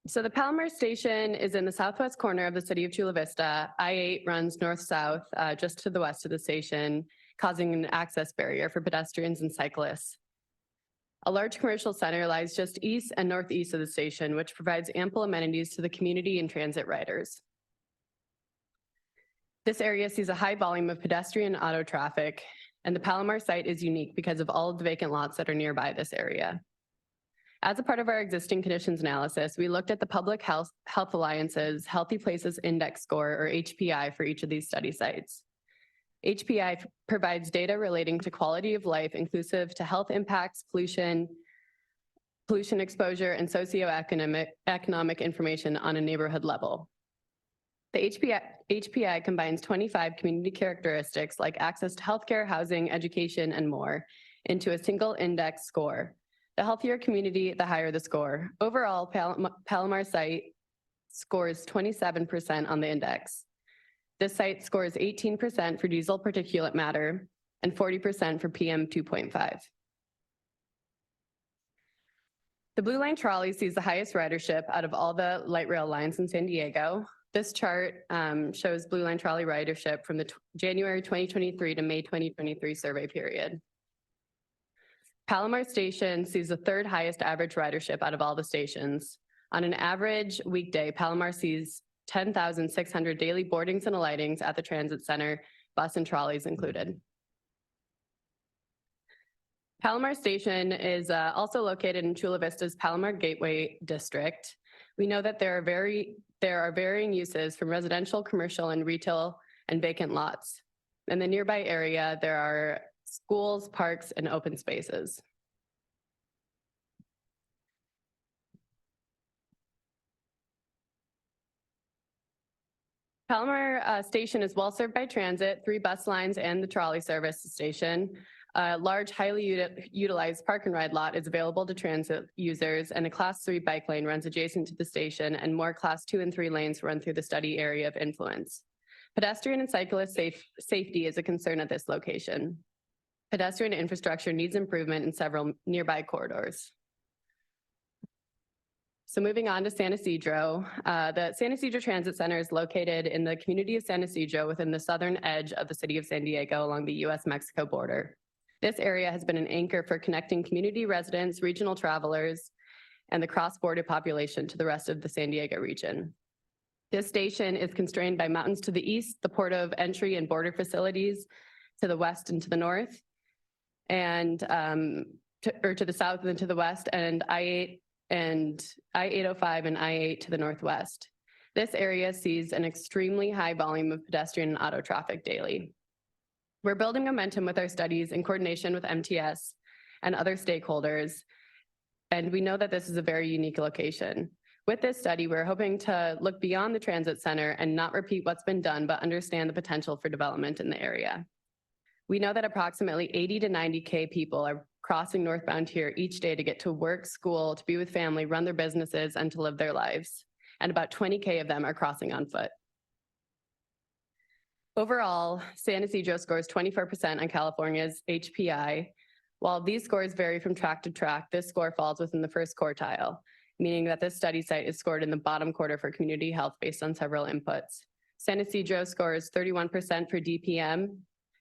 So the Palomar Station is in the southwest corner of the city of Chula Vista. I-8 runs north-south just to the west of the station, causing an access barrier for pedestrians and cyclists. A large commercial center lies just east and northeast of the station, which provides ample amenities to the community and transit riders. This area sees a high volume of pedestrian and auto traffic, and the Palomar site is unique because of all of the vacant lots that are nearby this area. As a part of our existing conditions analysis, we looked at the Public Health Alliance's Healthy Places Index score, or HPI, for each of these study sites. HPI provides data relating to quality of life inclusive to health impacts, pollution exposure, and socioeconomic information on a neighborhood level. The HPI combines 25 community characteristics like access to healthcare, housing, education, and more into a single index score. The healthier community, the higher the score. Overall, Palomar site scores 27% on the index. This site scores 18% for diesel particulate matter and 40% for PM 2.5. The Blue Line trolley sees the highest ridership out of all the light rail lines in San Diego. This chart shows Blue Line trolley ridership from the January 2023 to May 2023 survey period. Palomar Station sees the third highest average ridership out of all the stations. On an average weekday, Palomar sees 10,600 daily boardings and alightings at the transit center, bus and trolleys included. Palomar Station is also located in Chula Vista's Palomar Gateway District. We know that there are varying uses from residential, commercial, and retail and vacant lots. In the nearby area, there are schools, parks, and open spaces. Palomar Station is well served by transit, 3 bus lines, and the trolley service station. A large, highly utilized park and ride lot is available to transit users, and a Class 3 bike lane runs adjacent to the station, and more Class 2 and 3 lanes run through the study area of influence. Pedestrian and cyclist safety is a concern at this location. Pedestrian infrastructure needs improvement in several nearby corridors. So moving on to San Ysidro, the San Ysidro Transit Center is located in the community of San Ysidro within the southern edge of the city of San Diego along the US-Mexico border. This area has been an anchor for connecting community residents, regional travelers, and the cross-border population to the rest of the San Diego region. This station is constrained by mountains to the east, the port of entry and border facilities to the west and to the north, and to the south and to the west, and I-8 and I-805 and I-8 to the northwest. This area sees an extremely high volume of pedestrian and auto traffic daily. We're building momentum with our studies in coordination with MTS and other stakeholders, and we know that this is a very unique location. With this study, we're hoping to look beyond the transit center and not repeat what's been done, but understand the potential for development in the area. We know that approximately 80 to 90K people are crossing northbound here each day to get to work, school, to be with family, run their businesses, and to live their lives. And about 20K of them are crossing on foot. Overall, San Ysidro scores 24% on California's HPI. While these scores vary from track to track, this score falls within the first quartile, meaning that this study site is scored in the bottom quarter for community health based on several inputs. San Ysidro scores 31% for DPM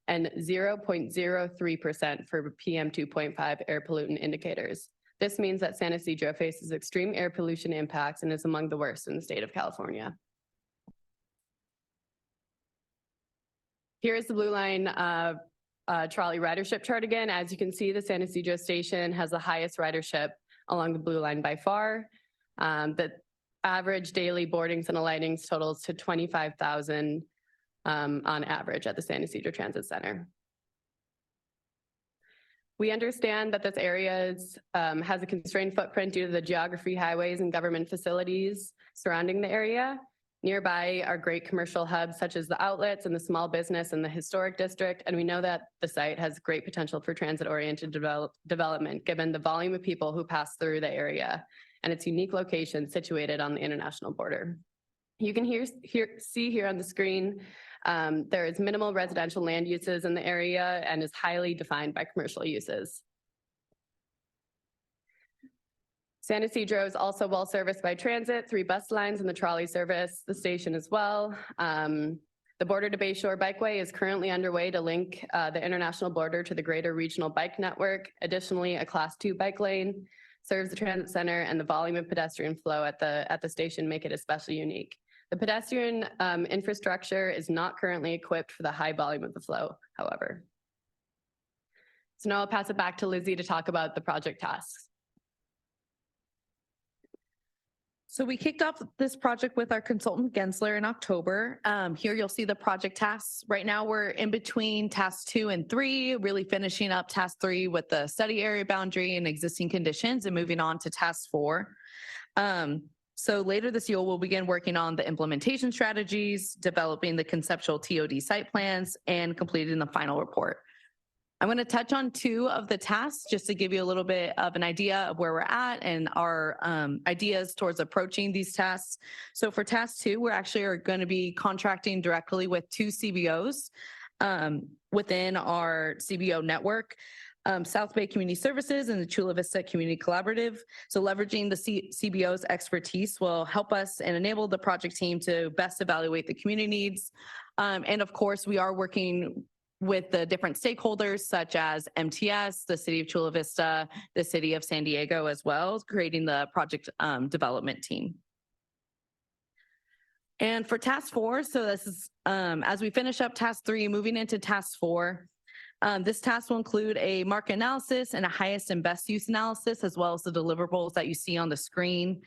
and 0.03% for PM2.5 air pollutant indicators. This means that San Ysidro faces extreme air pollution impacts and is among the worst in the state of California. Here is the Blue Line trolley ridership chart again. As you can see, the San Ysidro station has the highest ridership along the Blue Line by far. The average daily boardings and alightings totals to 25,000 on average at the San Ysidro Transit Center. We understand that this area has a constrained footprint due to the geography, highways, and government facilities surrounding the area. Nearby are great commercial hubs such as the outlets and the small business and the historic district, and we know that the site has great potential for transit-oriented development given the volume of people who pass through the area and its unique location situated on the international border. You can see here on the screen, there is minimal residential land uses in the area and is highly defined by commercial uses. San Ysidro is also well serviced by transit, 3 bus lines and the trolley service, the station as well. The Border to Bayshore Bikeway is currently underway to link the international border to the greater regional bike network. Additionally, a Class 2 bike lane serves the transit center, and the volume of pedestrian flow at the station make it especially unique. The pedestrian infrastructure is not currently equipped for the high volume of the flow, however. So now I'll pass it back to Lizzie to talk about the project tasks. So we kicked off this project with our consultant Gensler in October. Here you'll see the project tasks. Right now we're in between task 2 and 3, really finishing up task 3 with the study area boundary and existing conditions and moving on to task 4. So later this year, we'll begin working on the implementation strategies, developing the conceptual TOD site plans, and completing the final report. I'm going to touch on 2 of the tasks just to give you a little bit of an idea of where we're at and our ideas towards approaching these tasks. So for task 2, we're actually going to be contracting directly with 2 CBOs within our CBO network. South Bay Community Services and the Chula Vista Community Collaborative. So leveraging the CBO's expertise will help us and enable the project team to best evaluate the community needs. And of course, we are working with the different stakeholders such as MTS, the City of Chula Vista, the City of San Diego as well, creating the project development team. And for task 4, so this is as we finish up task 3, moving into task 4, This task will include a market analysis and a highest and best use analysis, as well as the deliverables that you see on the screen.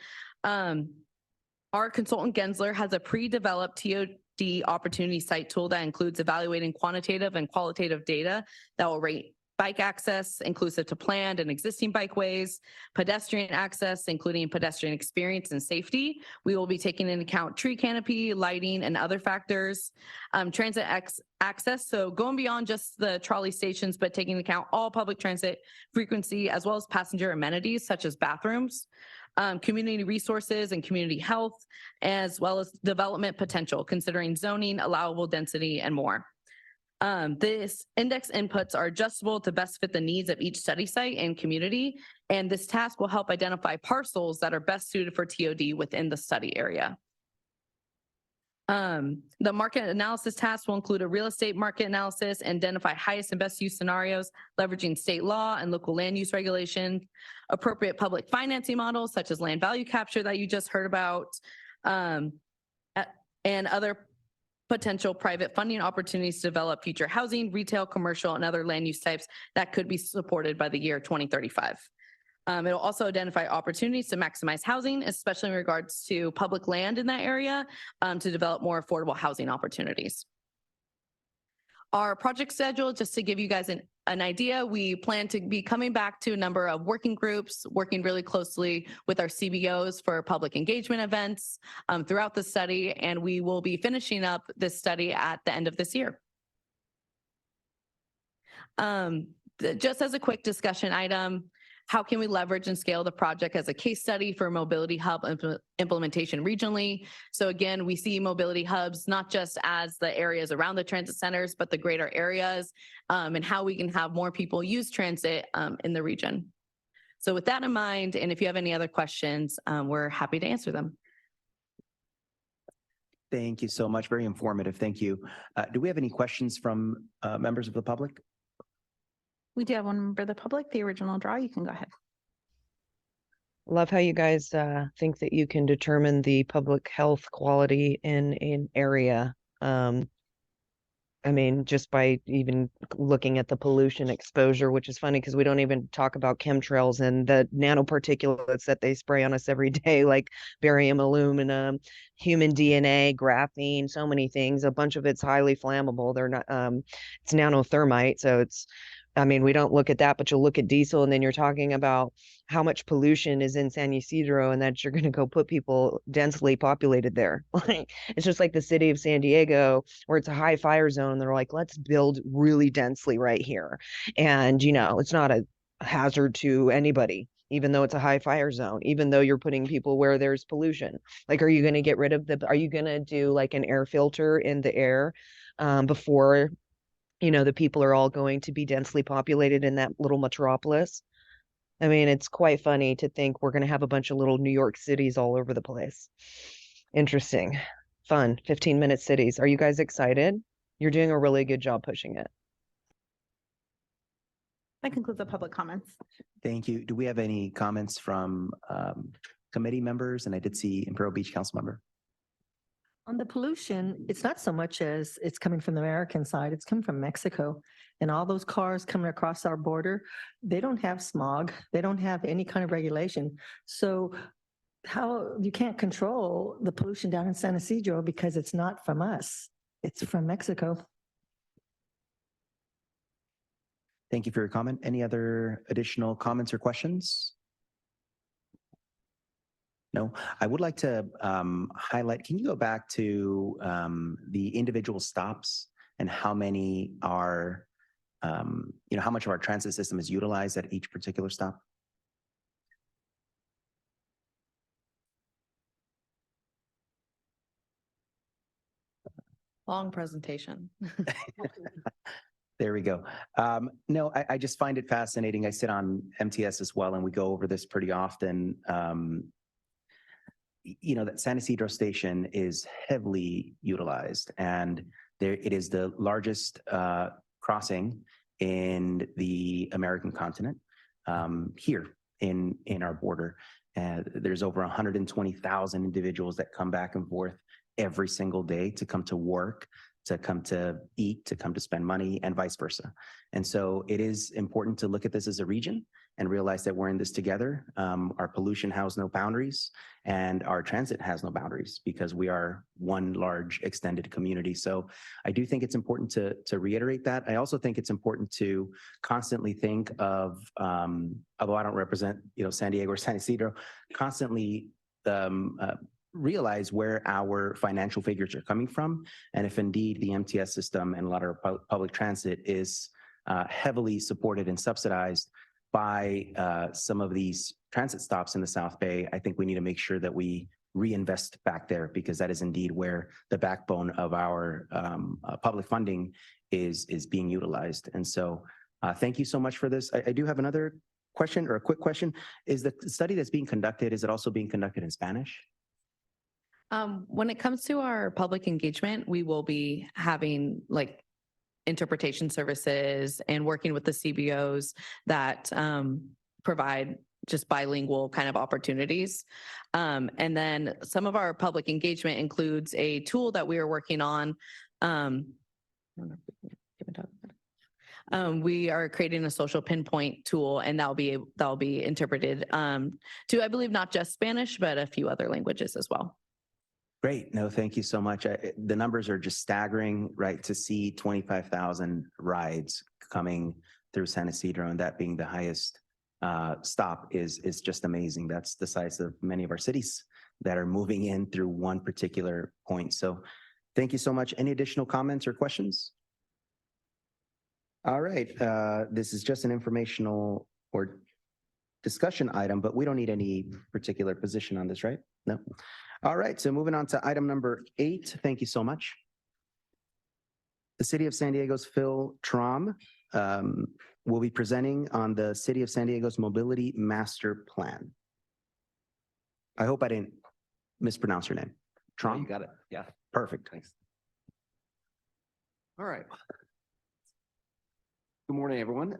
Our consultant Gensler has a pre-developed TOD opportunity site tool that includes evaluating quantitative and qualitative data that will rate bike access, inclusive to planned and existing bikeways, pedestrian access, including pedestrian experience and safety. We will be taking into account tree canopy, lighting, and other factors. Transit access, so going beyond just the trolley stations, but taking into account all public transit frequency, as well as passenger amenities such as bathrooms. Community resources and community health, as well as development potential, considering zoning, allowable density, and more. This index inputs are adjustable to best fit the needs of each study site and community, and this task will help identify parcels that are best suited for TOD within the study area. The market analysis task will include a real estate market analysis and identify highest and best use scenarios, leveraging state law and local land use regulation, appropriate public financing models such as land value capture that you just heard about, and other potential private funding opportunities to develop future housing, retail, commercial, and other land use types that could be supported by the year 2035. It'll also identify opportunities to maximize housing, especially in regards to public land in that area, to develop more affordable housing opportunities. Our project schedule, just to give you guys an idea, we plan to be coming back to a number of working groups, working really closely with our CBOs for public engagement events throughout the study, and we will be finishing up this study at the end of this year. Just as a quick discussion item, how can we leverage and scale the project as a case study for mobility hub implementation regionally? So again, we see mobility hubs not just as the areas around the transit centers, but the greater areas, and how we can have more people use transit in the region. So with that in mind, and if you have any other questions, we're happy to answer them. Thank you so much. Very informative. Thank you. Do we have any questions from members of the public? We do have one member of the public, the original draw. You can go ahead. Love how you guys think that you can determine the public health quality in an area. I mean, just by even looking at the pollution exposure, which is funny because we don't even talk about chemtrails and the nanoparticulates that they spray on us every day, like barium, aluminum, human DNA, graphene, so many things. A bunch of it's highly flammable. They're not, it's nanothermite. So it's, I mean, we don't look at that, but you'll look at diesel and then you're talking about how much pollution is in San Ysidro and that you're going to go put people densely populated there. Like, it's just like the city of San Diego where it's a high fire zone. They're like, let's build really densely right here. And, you know, it's not a hazard to anybody, even though it's a high fire zone, even though you're putting people where there's pollution. Like, are you going to get rid of are you going to do like an air filter in the air before, you know, the people are all going to be densely populated in that little metropolis? I mean, it's quite funny to think we're going to have a bunch of little New York cities all over the place. Interesting, fun, 15-minute cities. Are you guys excited? You're doing a really good job pushing it. That concludes the public comments. Thank you. Do we have any comments from committee members? And I did see Imperial Beach Council member. On the pollution, it's not so much as it's coming from the American side, it's coming from Mexico. And all those cars coming across our border, they don't have smog. They don't have any kind of regulation. So how you can't control the pollution down in San Ysidro because it's not from us. It's from Mexico. Thank you for your comment. Any other additional comments or questions? No, I would like to highlight, can you go back to the individual stops and how many are, you know, how much of our transit system is utilized at each particular stop? Long presentation. There we go. No, I just find it fascinating. I sit on MTS as well, and we go over this pretty often. You know, that San Ysidro station is heavily utilized, and there it is the largest crossing in the American continent, here in our border. There's over 120,000 individuals that come back and forth every single day to come to work, to come to eat, to come to spend money, and vice versa. And so it is important to look at this as a region and realize that we're in this together. Our pollution has no boundaries, and our transit has no boundaries because we are one large extended community. So I do think it's important to reiterate that. I also think it's important to constantly think of, although I don't represent, San Diego or San Isidro, constantly realize where our financial figures are coming from. And if indeed the MTS system and a lot of our public transit is heavily supported and subsidized by some of these transit stops in the South Bay, I think we need to make sure that we reinvest back there, because that is indeed where the backbone of our public funding is being utilized. And so thank you so much for this. I do have another question, or a quick question. Is the study that's being conducted, is it also being conducted in Spanish? When it comes to our public engagement, we will be having interpretation services and working with the CBOs that provide just bilingual kind of opportunities. And then some of our public engagement includes a tool that we are working on. We are creating a social pinpoint tool, and that'll be interpreted to, I believe, not just Spanish, but a few other languages as well. Great. No, thank you so much. The numbers are just staggering, right? To see 25,000 rides coming through San Isidro, and that being the highest stop is just amazing. That's the size of many of our cities that are moving in through one particular point. So thank you so much. Any additional comments or questions? All right. This is just an informational or discussion item, but we don't need any particular position on this, right? No. All right, so moving on to item number 8. Thank you so much. The City of San Diego's Phil Trom will be presenting on the City of San Diego's Mobility Master Plan. I hope I didn't mispronounce your name. Trom? You got it. Yeah. Perfect. Thanks. All right. Good morning, everyone.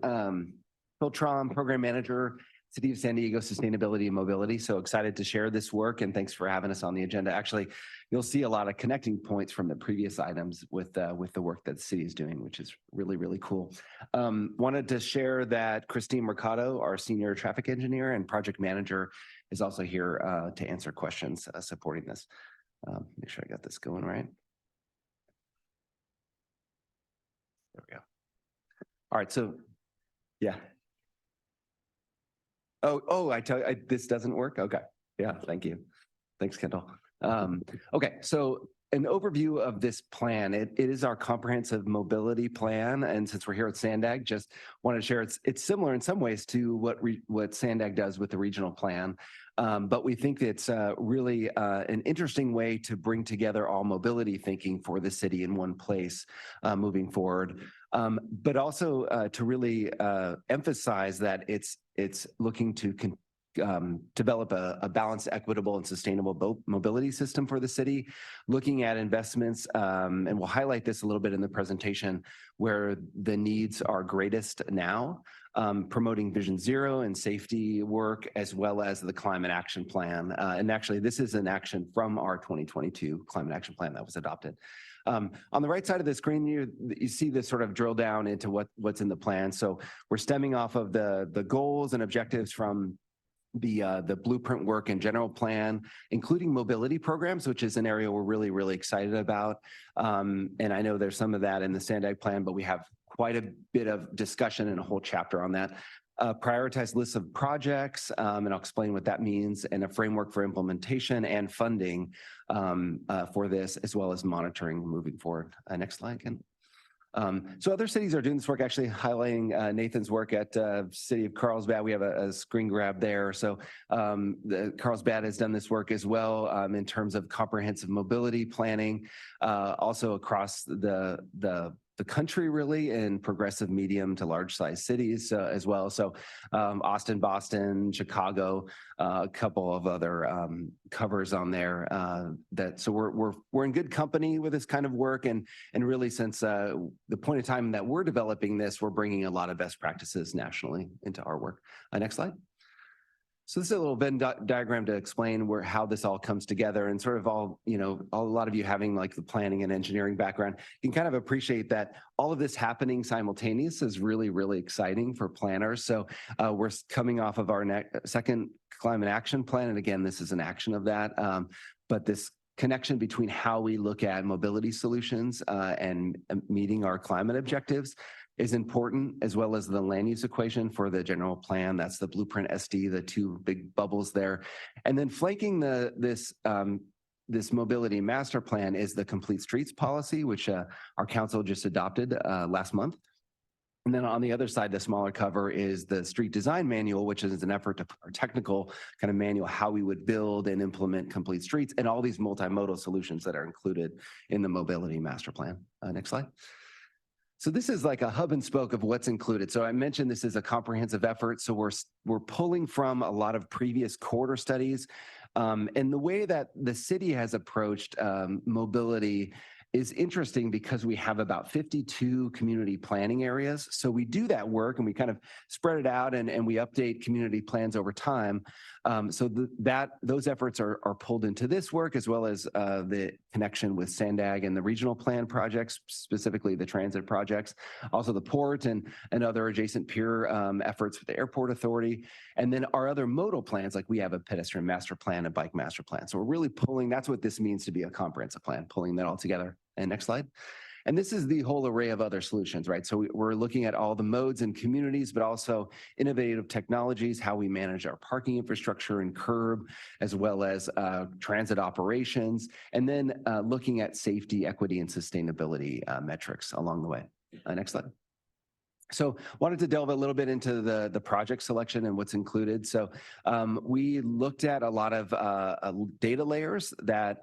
Phil Trom, Program Manager, City of San Diego Sustainability and Mobility. So excited to share this work, and thanks for having us on the agenda. Actually, you'll see a lot of connecting points from the previous items with the work that the city is doing, which is really, really cool. Wanted to share that Christine Mercado, our Senior Traffic Engineer and Project Manager, is also here to answer questions supporting this. Make sure I got this going right. There we go. All right, so yeah. Oh, I tell you, this doesn't work? Okay. Yeah, thank you. Thanks, Kendall. Okay, so an overview of this plan. It is our comprehensive mobility plan. And since we're here at SANDAG, just want to share it's similar in some ways to what SANDAG does with the regional plan. But we think it's really an interesting way to bring together all mobility thinking for the city in one place moving forward. But also to really emphasize that it's looking to develop a balanced, equitable, and sustainable mobility system for the city, looking at investments, and we'll highlight this a little bit in the presentation, where the needs are greatest now, promoting Vision Zero and safety work, as well as the Climate Action Plan. And actually, this is an action from our 2022 Climate Action Plan that was adopted. On the right side of the screen, you see this sort of drill down into what's in the plan. So we're stemming off of the goals and objectives from the blueprint work and general plan, including mobility programs, which is an area we're really, really excited about. And I know there's some of that in the SANDAG plan, but we have quite a bit of discussion and a whole chapter on that. Prioritized lists of projects, and I'll explain what that means, and a framework for implementation and funding for this, as well as monitoring moving forward. Next slide, Ken. So other cities are doing this work, actually highlighting Nathan's work at City of Carlsbad. We have a screen grab there. So the Carlsbad has done this work as well in terms of comprehensive mobility planning, also across the country, really, in progressive medium to large size cities as well. So Austin, Boston, Chicago, a couple of other covers on there. So we're in good company with this kind of work, and really since the point of time that we're developing this, we're bringing a lot of best practices nationally into our work. Next slide. So this is a little Venn diagram to explain how this all comes together, and sort of all, a lot of you having like the planning and engineering background, you can kind of appreciate that all of this happening simultaneous is really, really exciting for planners. So we're coming off of our second climate action plan. And again, this is an action of that. But this connection between how we look at mobility solutions and meeting our climate objectives is important, as well as the land use equation for the general plan. That's the blueprint SD, the two big bubbles there. And then flanking this mobility master plan is the complete streets policy, which our council just adopted last month. And then on the other side, the smaller cover is the street design manual, which is an effort to our technical kind of manual, how we would build and implement complete streets and all these multimodal solutions that are included in the mobility master plan. Next slide. So this is like a hub and spoke of what's included. So I mentioned this is a comprehensive effort. So we're pulling from a lot of previous corridor studies. And the way that the city has approached mobility is interesting because we have about 52 community planning areas. So we do that work and we kind of spread it out and we update community plans over time. So those efforts are pulled into this work, as well as the connection with SANDAG and the regional plan projects, specifically the transit projects, also the port and other adjacent peer efforts with the airport authority. And then our other modal plans, like we have a pedestrian master plan, a bike master plan. So we're really pulling, that's what this means to be a comprehensive plan, pulling that all together. And next slide. And this is the whole array of other solutions, right? So we're looking at all the modes and communities, but also innovative technologies, how we manage our parking infrastructure and curb, as well as transit operations, and then looking at safety, equity, and sustainability metrics along the way. Next slide. So wanted to delve a little bit into the project selection and what's included. So we looked at a lot of data layers that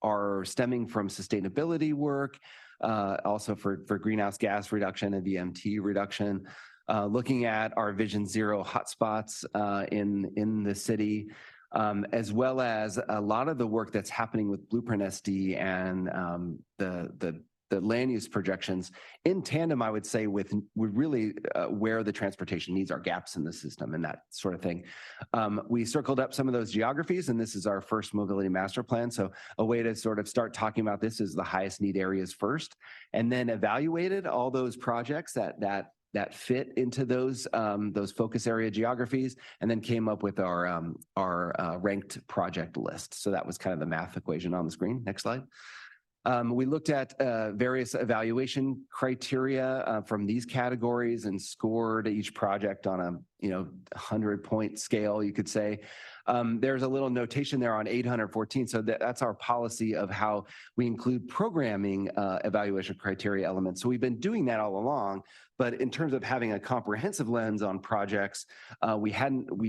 are stemming from sustainability work, also for greenhouse gas reduction and VMT reduction, looking at our Vision Zero hotspots in the city, as well as a lot of the work that's happening with Blueprint SD and the land use projections in tandem, I would say, with really where the transportation needs are, gaps in the system and that sort of thing. We circled up some of those geographies, and this is our first mobility master plan. So a way to sort of start talking about this is the highest need areas first, and then evaluated all those projects that fit into those focus area geographies, and then came up with our ranked project list. So that was kind of the math equation on the screen. Next slide. We looked at various evaluation criteria from these categories and scored each project on a 100-point scale, you could say. There's a little notation there on 814. So that's our policy of how we include programming evaluation criteria elements. So we've been doing that all along, but in terms of having a comprehensive lens on projects, we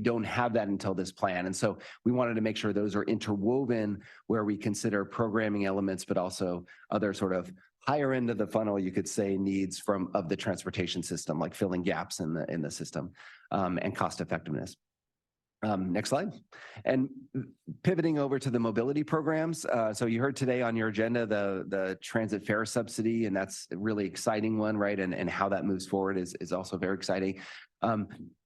don't have that until this plan. And so we wanted to make sure those are interwoven where we consider programming elements, but also other sort of higher end of the funnel, you could say, needs of the transportation system, like filling gaps in the system and cost effectiveness. Next slide. And pivoting over to the mobility programs. So you heard today on your agenda the transit fare subsidy, and that's a really exciting one, right? And how that moves forward is also very exciting.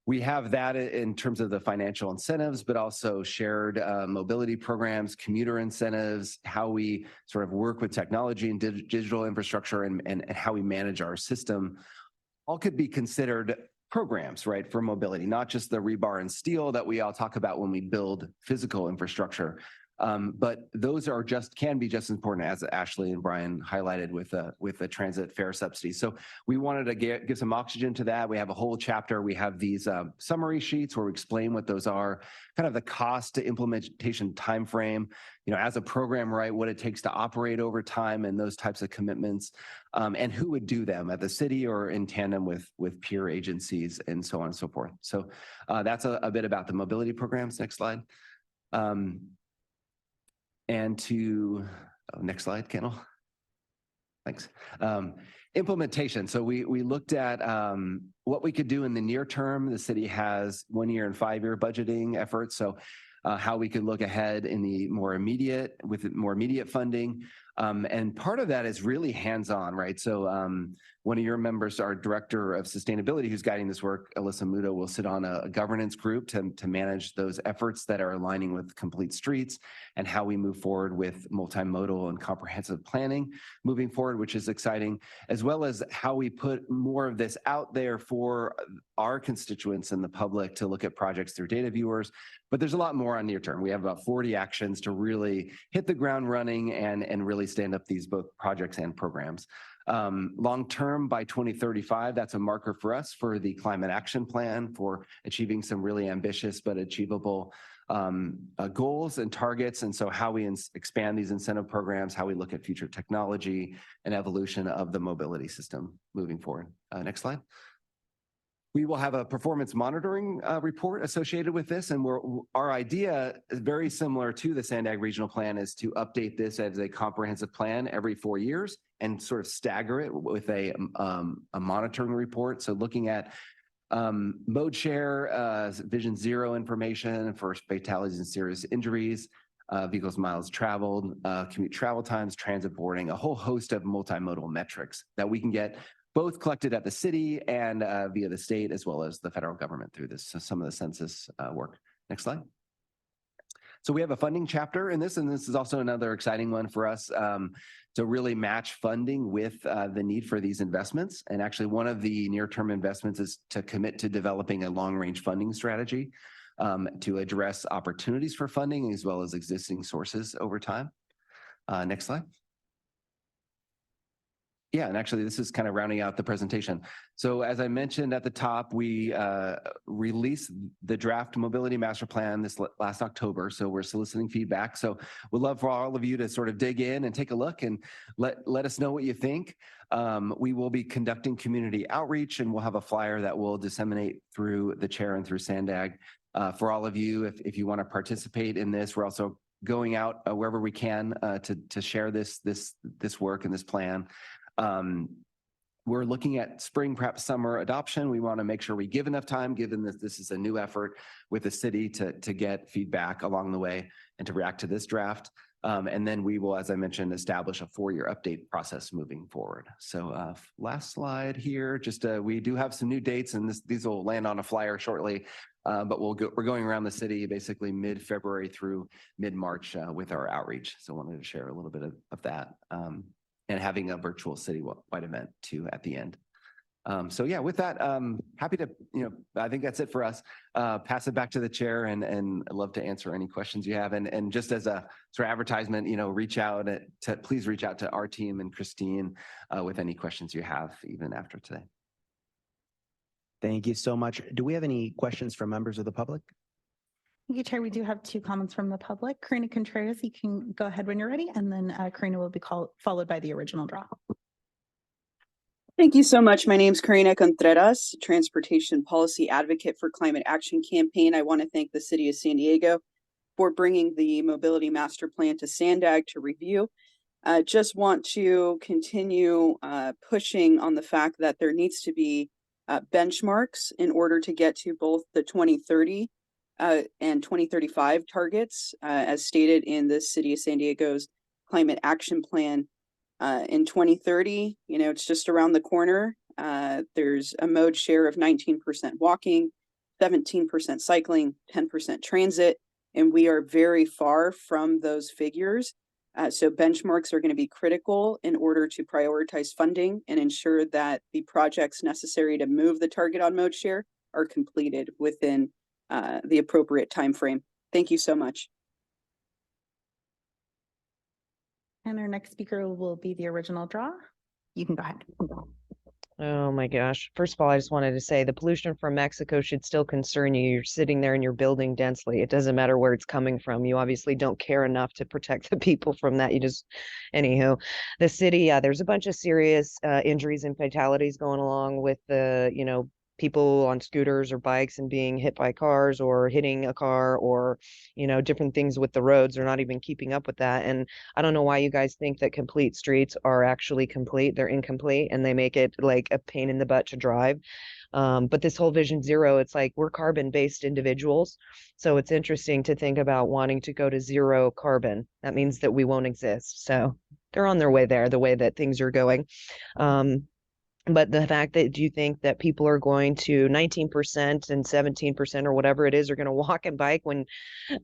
We have that in terms of the financial incentives, but also shared mobility programs, commuter incentives, how we sort of work with technology and digital infrastructure and how we manage our system, all could be considered programs, right, for mobility, not just the rebar and steel that we all talk about when we build physical infrastructure. But those can be just as important, as Ashley and Brian highlighted with the transit fare subsidy. So we wanted to give some oxygen to that. We have a whole chapter. We have these summary sheets where we explain what those are, kind of the cost to implementation timeframe, as a program, right, what it takes to operate over time and those types of commitments, and who would do them at the city or in tandem with peer agencies and so on and so forth. So that's a bit about the mobility programs. Next slide. And next slide, Kendall. Thanks. Implementation. So we looked at what we could do in the near term. The city has 1 year and 5 year budgeting efforts. So how we could look ahead in the more immediate funding. And part of that is really hands-on, right? So one of your members, our director of sustainability who's guiding this work, Alyssa Muda, will sit on a governance group to manage those efforts that are aligning with Complete Streets and how we move forward with multimodal and comprehensive planning moving forward, which is exciting, as well as how we put more of this out there for our constituents and the public to look at projects through data viewers. But there's a lot more on near term. We have about 40 actions to really hit the ground running and really stand up these both projects and programs. Long term, by 2035, that's a marker for us for the climate action plan for achieving some really ambitious but achievable goals and targets. And so how we expand these incentive programs, how we look at future technology and evolution of the mobility system moving forward. Next slide. We will have a performance monitoring report associated with this, and our idea is very similar to the SANDAG regional plan, is to update this as a comprehensive plan every 4 years and sort of stagger it with a monitoring report. So looking at mode share, vision zero information for fatalities and serious injuries, vehicles miles traveled, commute travel times, transit boarding, a whole host of multimodal metrics that we can get both collected at the city and via the state, as well as the federal government through this, so some of the census work. Next slide. So we have a funding chapter in this, and this is also another exciting one for us to really match funding with the need for these investments. And actually one of the near-term investments is to commit to developing a long-range funding strategy to address opportunities for funding as well as existing sources over time. Next slide. Yeah, and actually this is kind of rounding out the presentation. So as I mentioned at the top, we released the draft mobility master plan this last October. So we're soliciting feedback. So we'd love for all of you to sort of dig in and take a look and let us know what you think. We will be conducting community outreach, and we'll have a flyer that will disseminate through the chair and through SANDAG. For all of you, if you want to participate in this, we're also going out wherever we can to share this work and this plan. We're looking at spring, perhaps summer adoption. We want to make sure we give enough time, given that this is a new effort with the city to get feedback along the way and to react to this draft. And then we will, as I mentioned, establish a 4-year update process moving forward. So last slide here, just we do have some new dates, and these will land on a flyer shortly. But we're going around the city basically mid-February through mid-March with our outreach. So I wanted to share a little bit of that. And having a virtual citywide event too at the end. So yeah, with that, happy to, I think that's it for us. Pass it back to the chair, and I'd love to answer any questions you have. And just as a sort of advertisement, please reach out to our team and Christine with any questions you have even after today. Thank you so much. Do we have any questions from members of the public? Thank you, Chair. We do have 2 comments from the public. Karina Contreras, you can go ahead when you're ready, and then Karina will be followed by the original draw. Thank you so much. My name is Karina Contreras, Transportation Policy Advocate for Climate Action Campaign. I want to thank the City of San Diego for bringing the Mobility Master Plan to SANDAG to review. Just want to continue pushing on the fact that there needs to be benchmarks in order to get to both the 2030 and 2035 targets, as stated in the City of San Diego's Climate Action Plan. In 2030, it's just around the corner. There's a mode share of 19% walking, 17% cycling, 10% transit, and we are very far from those figures. So benchmarks are going to be critical in order to prioritize funding and ensure that the projects necessary to move the target on mode share are completed within the appropriate time frame. Thank you so much. And our next speaker will be the original draw. You can go ahead. Oh my gosh. First of all, I just wanted to say the pollution from Mexico should still concern you. You're sitting there and you're building densely. It doesn't matter where it's coming from. You obviously don't care enough to protect the people from that. Anywho, the city, there's a bunch of serious injuries and fatalities going along with the, people on scooters or bikes and being hit by cars or hitting a car or, different things with the roads. They're not even keeping up with that. And I don't know why you guys think that complete streets are actually complete. They're incomplete, and they make it like a pain in the butt to drive. But this whole Vision Zero, it's like we're carbon-based individuals. So it's interesting to think about wanting to go to zero carbon. That means that we won't exist. So they're on their way there, the way that things are going. But the fact that do you think that people are going to 19% and 17% or whatever it is are going to walk and bike when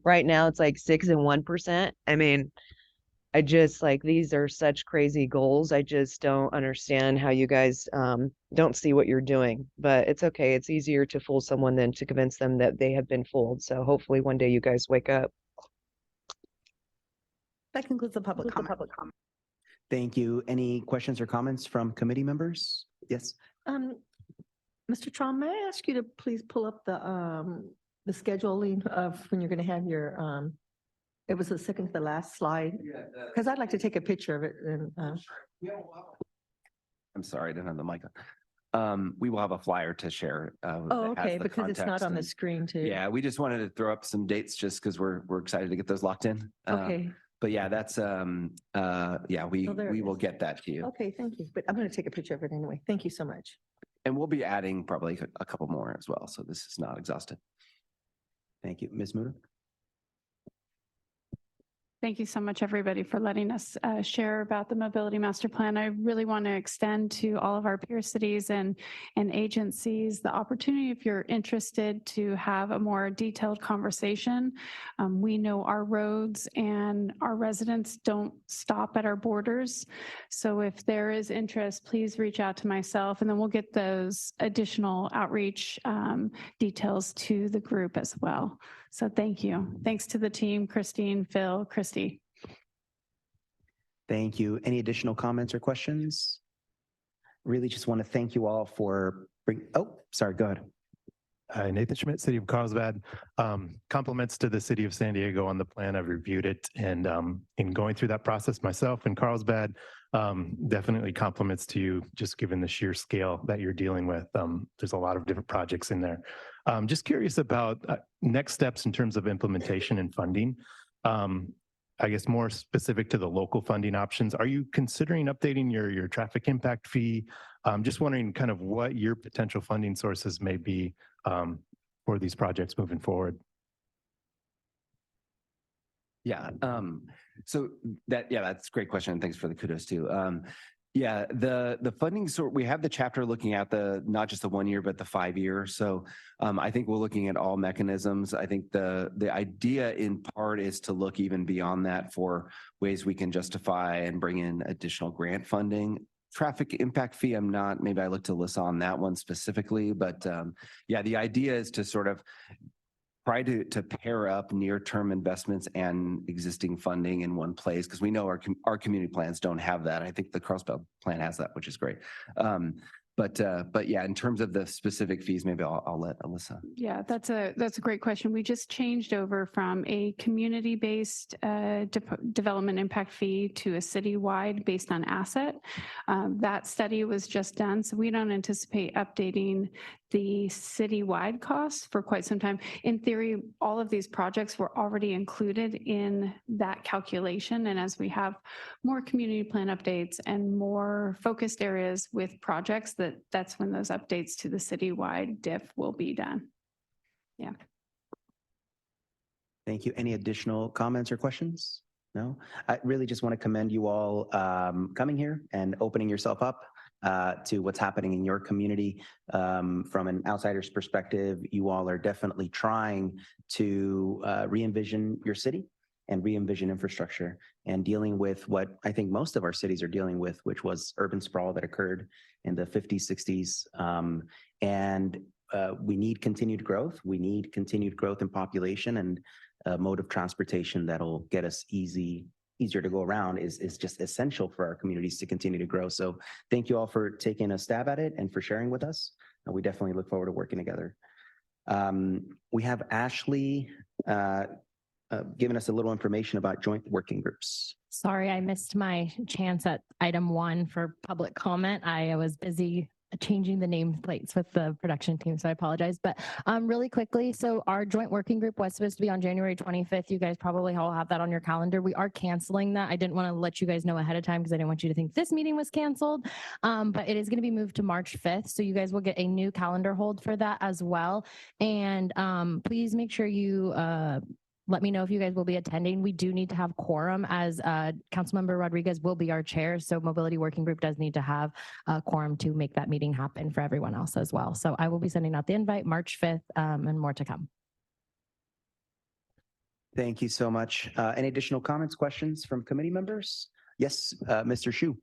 right now it's like 6 and 1%? I mean, I just like these are such crazy goals. I just don't understand how you guys don't see what you're doing. But it's okay. It's easier to fool someone than to convince them that they have been fooled. So hopefully one day you guys wake up. That concludes the public comment. Thank you. Any questions or comments from committee members? Yes. Mr. Trom, may I ask you to please pull up the scheduling of when you're going to have your, it was the second to the last slide, because I'd like to take a picture of it. And I'm sorry, I didn't have the mic on. We will have a flyer to share. Oh, that has okay, the because it's not context on the and- screen too. Yeah, we just wanted to throw up some dates just because we're excited to get those locked in. Okay. But yeah, that's yeah, we Oh, there it we will is. get that to you. Okay, thank you. But I'm going to take a picture of it anyway. Thank you so much. And we'll be adding probably a couple more as well. So this is not exhaustive. Thank you. Ms. Muda? Thank you so much, everybody, for letting us share about the Mobility Master Plan. I really want to extend to all of our peer cities and agencies the opportunity, if you're interested, to have a more detailed conversation. We know our roads and our residents don't stop at our borders. So if there is interest, please reach out to myself, and then we'll get those additional outreach details to the group as well. So thank you. Thanks to the team, Christine, Phil, Christy. Thank you. Any comments or questions? Really just want to thank you all for sorry, go ahead. Nathan Schmidt, City of Carlsbad. Compliments to the City of San Diego on the plan. I've reviewed it, and in going through that process myself in Carlsbad, definitely compliments to you, just given the sheer scale that you're dealing with. There's a lot of different projects in there. Just curious about next steps in terms of implementation and funding. I guess more specific to the local funding options. Are you considering updating your traffic impact fee? Just wondering kind of what your potential funding sources may be for these projects moving forward. Yeah. So that's a great question. And thanks for the kudos too. Yeah, the funding sort, we have the chapter looking at not just the 1 year, but the 5 year. So I think we're looking at all mechanisms. I think the idea in part is to look even beyond that for ways we can justify and bring in additional grant funding. Traffic impact fee, maybe I look to Alyssa on that one specifically, but yeah, the idea is to sort of try to pair up near-term investments and existing funding in one place, because we know our community plans don't have that. I think the Carlsbad plan has that, which is great. But yeah, in terms of the specific fees, maybe I'll let Alyssa. Yeah, that's a great question. We just changed over from a community-based development impact fee to a citywide based on asset. That study was just done, so we don't anticipate updating the citywide costs for quite some time. In theory, all of these projects were already included in that calculation. And as we have more community plan updates and more focused areas with projects, that's when those updates to the citywide diff will be done. Yeah. Thank you. Any additional comments or questions? No? I really just want to commend you all coming here and opening yourself up to what's happening in your community. From an outsider's perspective, you all are definitely trying to re-envision your city and re-envision infrastructure and dealing with what I think most of our cities are dealing with, which was urban sprawl that occurred in the 50s, 60s. And we need continued growth. We need continued growth in population, and a mode of transportation that'll get us easier to go around is just essential for our communities to continue to grow. So thank you all for taking a stab at it and for sharing with us. And we definitely look forward to working together. We have Ashley giving us a little information about joint working groups. Sorry, I missed my chance at item 1 for public comment. I was busy changing the nameplates with the production team, so I apologize. But really quickly, so our joint working group was supposed to be on January 25th. You guys probably all have that on your calendar. We are canceling that. I didn't want to let you guys know ahead of time because I didn't want you to think this meeting was canceled. But it is going to be moved to March 5th. So you guys will get a new calendar hold for that as well. And please make sure you let me know if you guys will be attending. We do need to have quorum as Councilmember Rodriguez will be our chair. So Mobility Working Group does need to have a quorum to make that meeting happen for everyone else as well. So I will be sending out the invite March 5th and more to come. Thank you so much. Any additional comments, questions from committee members? Yes, Mr. Shu.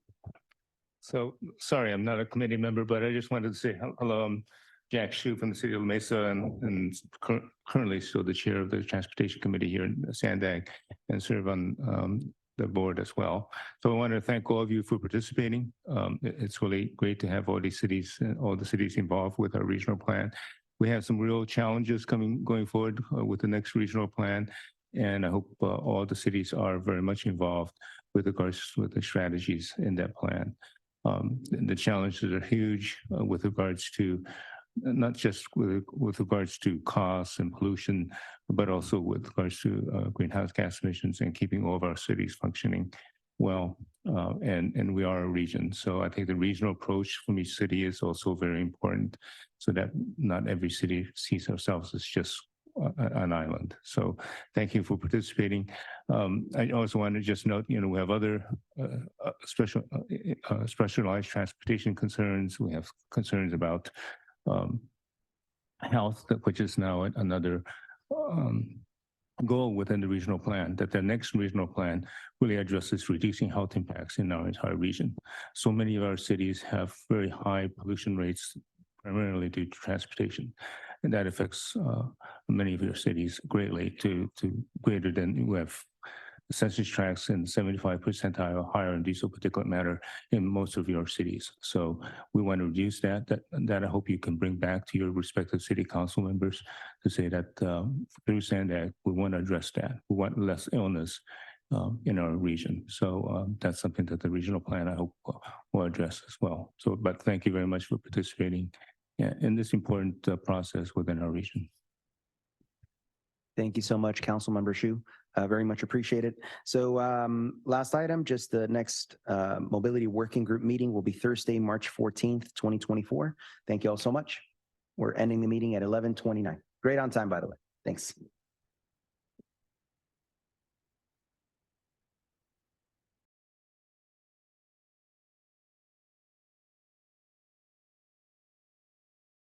So sorry, I'm not a committee member, but I just wanted to say hello. I'm Jack Shu from the city of La Mesa and currently still the chair of the transportation committee here in SANDAG and serve on the board as well. So I want to thank all of you for participating. It's really great to have all the cities involved with our regional plan. We have some real challenges going forward with the next regional plan. And I hope all the cities are very much involved with regards with the strategies in that plan. The challenges are huge with regards to not just with regards to costs and pollution, but also with regards to greenhouse gas emissions and keeping all of our cities functioning well. And we are a region. So I think the regional approach from each city is also very important so that not every city sees ourselves as just an island. So thank you for participating. I also want to just note, we have other specialized transportation concerns. We have concerns about health, which is now another goal within the regional plan, that the next regional plan really addresses reducing health impacts in our entire region. So many of our cities have very high pollution rates, primarily due to transportation. And that affects many of your cities greatly to greater than we have census tracts in 75 percentile higher in diesel particulate matter in most of your cities. So we want to reduce that I hope you can bring back to your respective city council members to say that through SANDAG, we want to address that. We want less illness in our region. So that's something that the regional plan, I hope, will address as well. So, but thank you very much for participating in this important process within our region. Thank you so much, Councilmember Shu. Very much appreciated. So last item, just the next Mobility Working Group meeting will be Thursday, March 14th, 2024. Thank you all so much. We're ending the meeting at 11:29. Great on time, by the way. Thanks.